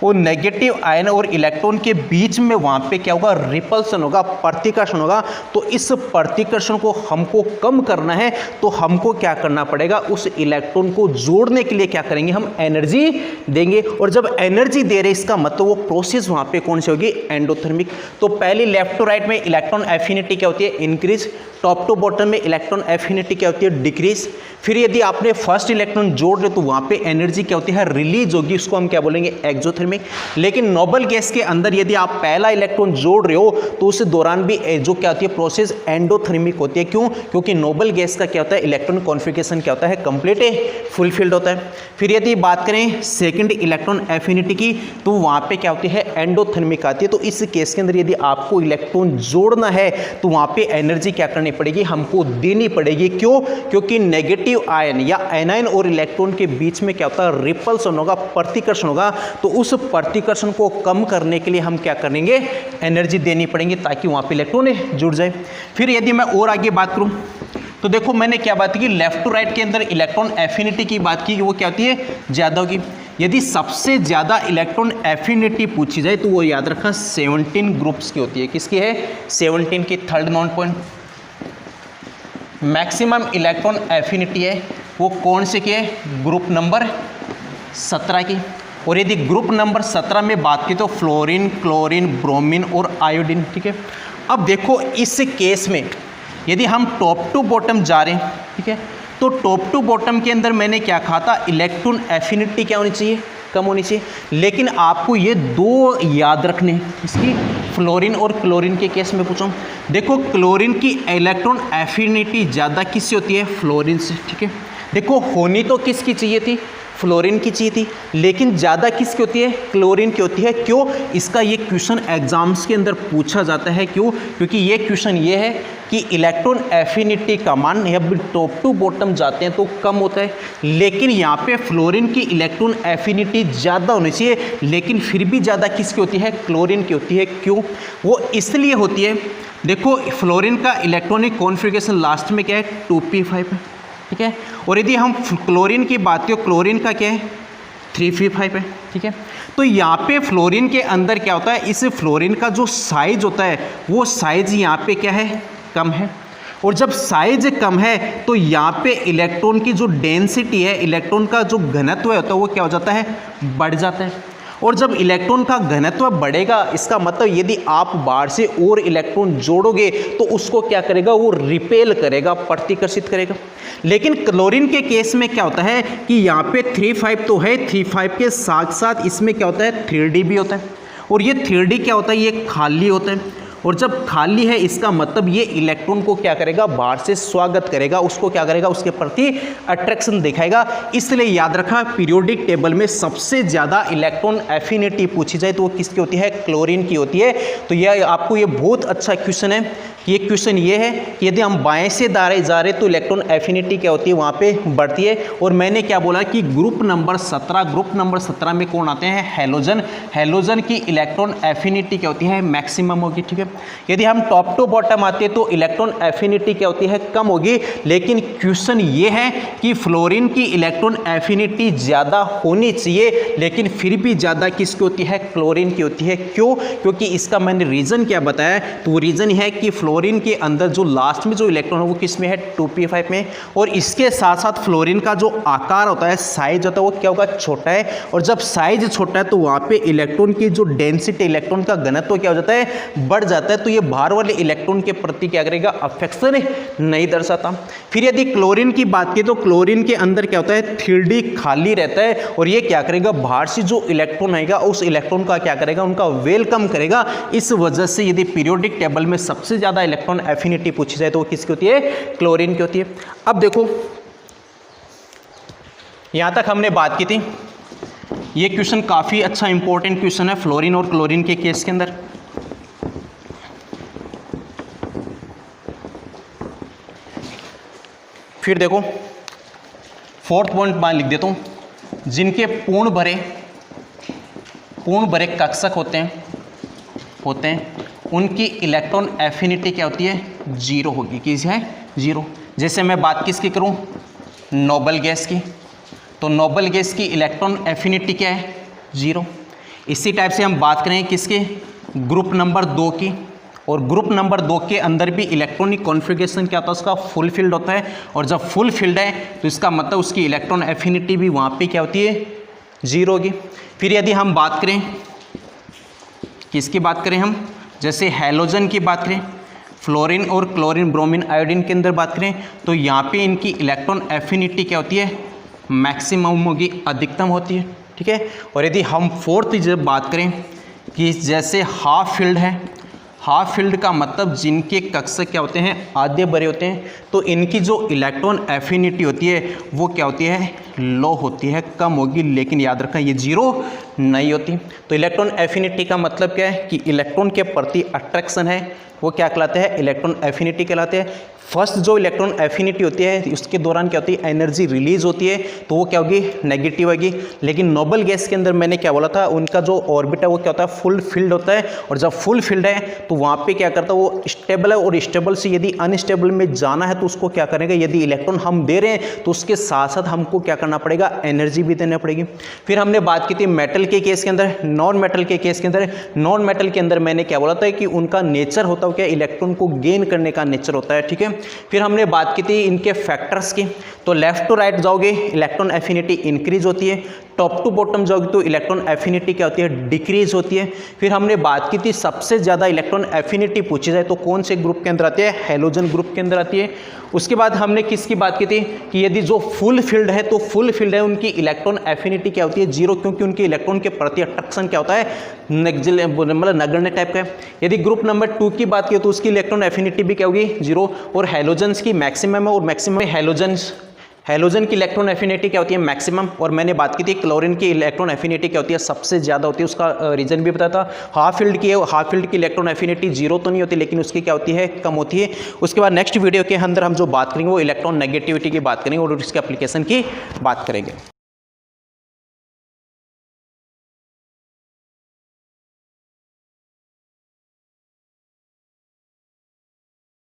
वो नेगेटिव आयन और इलेक्ट्रॉन के बीच में वहाँ पे क्या होगा, रिपल्सन होगा, प्रतिकर्षण होगा। तो इस प्रतिकर्षण को हमको कम करना है तो हमको क्या करना पड़ेगा, उस इलेक्ट्रॉन को जोड़ने के लिए क्या करेंगे, हम एनर्जी देंगे। और जब एनर्जी दे रहे इसका मतलब वो प्रोसेस वहाँ पे कौन सी होगी, एंडोथर्मिक। तो पहले लेफ्ट टू राइट में इलेक्ट्रॉन एफिनिटी क्या होती है, इंक्रीज। टॉप टू बॉटम में इलेक्ट्रॉन एफिनिटी क्या होती है, डिक्रीज। फिर यदि आपने फर्स्ट इलेक्ट्रॉन जोड़ रहे तो वहाँ पे एनर्जी क्या होती है, रिलीज होगी, उसको हम क्या बोलेंगे, एक्जोथर्मिक। लेकिन नोबल गैस के अंदर यदि आप पहला इलेक्ट्रॉन जोड़ रहे हो तो उस दौरान भी जो क्या होती है, प्रोसेस एंडोथर्मिक होती है। क्यों, क्योंकि नोबल गैस का क्या होता है, इलेक्ट्रॉन कॉन्फ़िगरेशन क्या होता है, कंप्लीट है, फुलफिल्ड होता है। फिर यदि बात करें सेकंड इलेक्ट्रॉन एफिनिटी की तो वहाँ पे क्या होती है, एंडोथर्मिक आती है। तो इस केस के अंदर यदि आपको इलेक्ट्रॉन जोड़ना है तो वहाँ पे एनर्जी क्या करनी पड़ेगी, हमको देनी पड़ेगी। क्यों, क्योंकि नेगेटिव आयन या एनायन और इलेक्ट्रॉन के बीच में क्या होता है, रिपल्सन होगा, प्रतिकर्षण होगा। तो उस प्रतिकर्षण को कम करने के लिए हम क्या करेंगे, एनर्जी देनी पड़ेगी ताकि वहाँ पे इलेक्ट्रॉन जुड़ जाए। फिर यदि मैं और आगे बात करूँ तो देखो मैंने क्या बात की, लेफ्ट टू राइट के अंदर इलेक्ट्रॉन एफिनिटी की बात की कि वो क्या होती है, ज़्यादा होगी। यदि सबसे ज़्यादा इलेक्ट्रॉन एफिनिटी पूछी जाए तो वो याद रखना 17 ग्रुप्स की होती है। किसकी है, 17 की। Third note point, maximum electron affinity है वो कौन से की है, ग्रुप नंबर 17 की। और यदि ग्रुप नंबर 17 में बात की तो फ्लोरीन, क्लोरीन, ब्रोमीन और आयोडीन। ठीक है, अब देखो इस केस में यदि हम टॉप टू बॉटम जा रहे हैं, ठीक है, तो टॉप टू बॉटम के अंदर मैंने क्या कहा था, इलेक्ट्रॉन एफिनिटी क्या होनी चाहिए, कम होनी चाहिए। लेकिन आपको ये दो याद रखने, इसकी फ्लोरीन और क्लोरीन के केस में पूछूं, देखो क्लोरीन की इलेक्ट्रॉन एफिनिटी ज़्यादा किससे होती है, फ्लोरीन से। ठीक है, देखो होनी तो किसकी चाहिए थी, फ्लोरीन की चाहिए थी, लेकिन ज़्यादा किसकी होती है, क्लोरीन की होती है। क्यों, इसका ये क्वेश्चन एग्जाम्स के अंदर पूछा जाता है। क्यों, क्योंकि ये क्वेश्चन ये है कि इलेक्ट्रॉन एफिनिटी का मान जब टॉप टू बॉटम जाते हैं तो कम होता है, लेकिन यहाँ पे फ्लोरीन की इलेक्ट्रॉन एफिनिटी ज़्यादा होनी चाहिए, लेकिन फिर भी ज़्यादा किसकी होती है, क्लोरीन की होती है। क्यों, वो इसलिए होती है, देखो फ्लोरीन का इलेक्ट्रॉनिक कॉन्फ़िगरेशन लास्ट में क्या है, 2p5 है। ठीक है, और यदि हम क्लोरीन की बात करें, क्लोरीन का क्या है, 3p5 है। ठीक है, तो यहाँ पे फ्लोरीन के अंदर क्या होता है, इस फ्लोरीन का जो साइज होता है वो साइज यहाँ पे क्या है, कम है। और जब साइज कम है तो यहाँ पे इलेक्ट्रॉन की जो डेंसिटी है, इलेक्ट्रॉन का जो घनत्व होता है वो क्या हो जाता है, बढ़ जाता है। और जब इलेक्ट्रॉन का घनत्व बढ़ेगा इसका मतलब यदि आप बाहर से और इलेक्ट्रॉन जोड़ोगे तो उसको क्या करेगा, वो रिपेल करेगा, प्रतिकर्षित करेगा। लेकिन क्लोरीन के केस में क्या होता है कि यहाँ पे 3p5 तो है, 3p5 के साथ साथ इसमें क्या होता है, 3d भी होता है। और ये 3d क्या होता है, ये खाली होता है। और जब खाली है इसका मतलब ये इलेक्ट्रॉन को क्या करेगा, बाहर से स्वागत करेगा, उसको क्या करेगा, उसके प्रति अट्रैक्शन दिखाएगा। इसलिए याद रखा, पीरियोडिक टेबल में सबसे ज़्यादा इलेक्ट्रॉन एफिनिटी पूछी जाए तो वो किसकी होती है, क्लोरीन की होती है। तो यह आपको ये बहुत अच्छा क्वेश्चन है कि ये क्वेश्चन ये है कि यदि हम बाएं से दाएं जा रहे तो इलेक्ट्रॉन एफिनिटी क्या होती है, वहाँ पे बढ़ती है। और मैंने क्या बोला कि ग्रुप नंबर 17 में कौन आते हैं, हेलोजन। हेलोजन की इलेक्ट्रॉन एफिनिटी क्या होती है, मैक्सिमम होगी, ठीक है। यदि हम टॉप टू बॉटम आते हैं तो इलेक्ट्रॉन एफिनिटी क्या होती है, कम होगी। लेकिन क्वेश्चन ये है कि फ्लोरीन की इलेक्ट्रॉन एफिनिटी ज़्यादा होनी चाहिए, लेकिन फिर भी ज़्यादा किसकी होती है, क्लोरीन की होती है। क्यों? क्योंकि इसका मैंने रीज़न क्या बताया, तो वो रीज़न है कि फ्लोरीन के अंदर जो लास्ट में जो इलेक्ट्रॉन है वो किस में है, 2p5 में। और इसके साथ साथ फ्लोरीन का जो आकार होता है, साइज होता है, वो क्या होगा, छोटा है। और जब साइज छोटा है तो वहाँ पे इलेक्ट्रॉन की जो डेंसिटी, इलेक्ट्रॉन का घनत्व क्या हो जाता है, बढ़ जाता है। तो ये बाहर वाले इलेक्ट्रॉन के प्रति क्या करेगा, अफेक्शन नहीं दर्शाता। फिर यदि क्लोरीन की बात की तो क्लोरीन के अंदर क्या होता है, 3D खाली रहता है। और ये क्या करेगा, बाहर से जो इलेक्ट्रॉन आएगा उस इलेक्ट्रॉन का क्या करेगा, उनका वेलकम करेगा। इस वजह से यदि पीरियोडिक टेबल में सबसे ज़्यादा इलेक्ट्रॉन एफिनिटी पूछी जाए तो वो किसकी होती है, क्लोरीन की होती है। अब देखो यहाँ तक हमने बात की थी, ये क्वेश्चन काफ़ी अच्छा इंपॉर्टेंट क्वेश्चन है फ्लोरीन और क्लोरीन के केस के अंदर। फिर देखो फोर्थ पॉइंट मैं लिख देता हूँ, जिनके पूर्ण भरे कक्षक होते हैं उनकी इलेक्ट्रॉन एफिनिटी क्या होती है, 0 होगी। किस है, 0। जैसे मैं बात किसकी करूँ, नोबल गैस की, तो नोबल गैस की इलेक्ट्रॉन एफिनिटी क्या है, 0। इसी टाइप से हम बात करें किसके, ग्रुप नंबर 2 की। और ग्रुप नंबर 2 के अंदर भी इलेक्ट्रॉनिक कॉन्फ़िगरेशन क्या होता है, उसका फुल फील्ड होता है। और जब फुल फील्ड है तो इसका मतलब उसकी इलेक्ट्रॉन एफिनिटी भी वहाँ पे क्या होती है, 0 होगी। फिर यदि हम बात करें किसकी बात करें हम, जैसे हैलोजन की बात करें, फ्लोरीन और क्लोरीन, ब्रोमीन, आयोडीन के अंदर बात करें तो यहाँ पे इनकी इलेक्ट्रॉन एफिनिटी क्या होती है, मैक्सिमम होगी, अधिकतम होती है, ठीक है। और यदि हम फोर्थ जब बात करें कि जैसे हाफ फील्ड है, हाफ फील्ड का मतलब जिनके कक्षक क्या होते हैं, आधे भरे होते हैं, तो इनकी जो इलेक्ट्रॉन एफिनिटी होती है वो क्या होती है, लो होती है, कम होगी। लेकिन याद रखना ये 0 नहीं होती। तो इलेक्ट्रॉन एफिनिटी का मतलब क्या है कि इलेक्ट्रॉन के प्रति अट्रैक्शन है, वो क्या कहलाते हैं, इलेक्ट्रॉन एफिनिटी कहलाते हैं। फर्स्ट जो इलेक्ट्रॉन एफिनिटी होती है उसके दौरान क्या होती है, एनर्जी रिलीज होती है, तो वो क्या होगी, नेगेटिव होगी। लेकिन नोबल गैस के अंदर मैंने क्या बोला था, उनका जो ऑर्बिट है वो क्या होता है, फुल फील्ड होता है। और जब फुल फील्ड है तो वहाँ पे क्या करता है, वो स्टेबल है। और स्टेबल से यदि अनस्टेबल में जाना है तो उसको क्या करेगा, यदि इलेक्ट्रॉन हम दे रहे हैं तो उसके साथ साथ हमको क्या करना पड़ेगा, एनर्जी भी देना पड़ेगी। फिर हमने बात की थी मेटल के केस के अंदर, नॉन मेटल के केस के अंदर। नॉन मेटल के अंदर मैंने क्या बोला था कि उनका नेचर होता है क्या, इलेक्ट्रॉन को गेन करने का नेचर होता है, ठीक है। फिर हमने बात की थी इनके फैक्टर्स की, तो लेफ्ट टू राइट जाओगे इलेक्ट्रॉन एफिनिटी इंक्रीज होती है, टॉप टू बॉटम जाओगे तो इलेक्ट्रॉन एफिनिटी क्या होती है, डिक्रीज होती है। फिर हमने बात की थी सबसे ज़्यादा इलेक्ट्रॉन एफिनिटी पूछी जाए तो कौन से ग्रुप के अंदर आती है, हैलोजन ग्रुप के अंदर आती है। उसके बाद हमने किसकी बात की थी कि यदि जो फुल फील्ड है, तो फुल फील्ड है उनकी इलेक्ट्रॉन एफिनिटी क्या होती है, 0, क्योंकि उनके इलेक्ट्रॉन के प्रति अट्रैक्शन क्या होता है, मतलब नगण्य टाइप का है। यदि ग्रुप नंबर 2 की बात की तो उसकी इलेक्ट्रॉन एफिनिटी भी क्या होगी, 0। और हैलोजन्स की मैक्सिमम है, और मैक्सिमम हैलोजन की इलेक्ट्रॉन एफिनिटी क्या होती है, मैक्सिमम। और मैंने बात की थी क्लोरीन की इलेक्ट्रॉन एफिनिटी क्या होती है, सबसे ज़्यादा होती है। उसका रीजन भी बताया था, हाफ फील्ड की है, हाफ फील्ड की इलेक्ट्रॉन एफिनिटी 0 तो नहीं होती, लेकिन उसकी क्या होती है, कम होती है। उसके बाद नेक्स्ट वीडियो के अंदर हम जो बात करेंगे वो इलेक्ट्रॉन नेगेटिविटी की बात करेंगे और उसके एप्लीकेशन की बात करेंगे।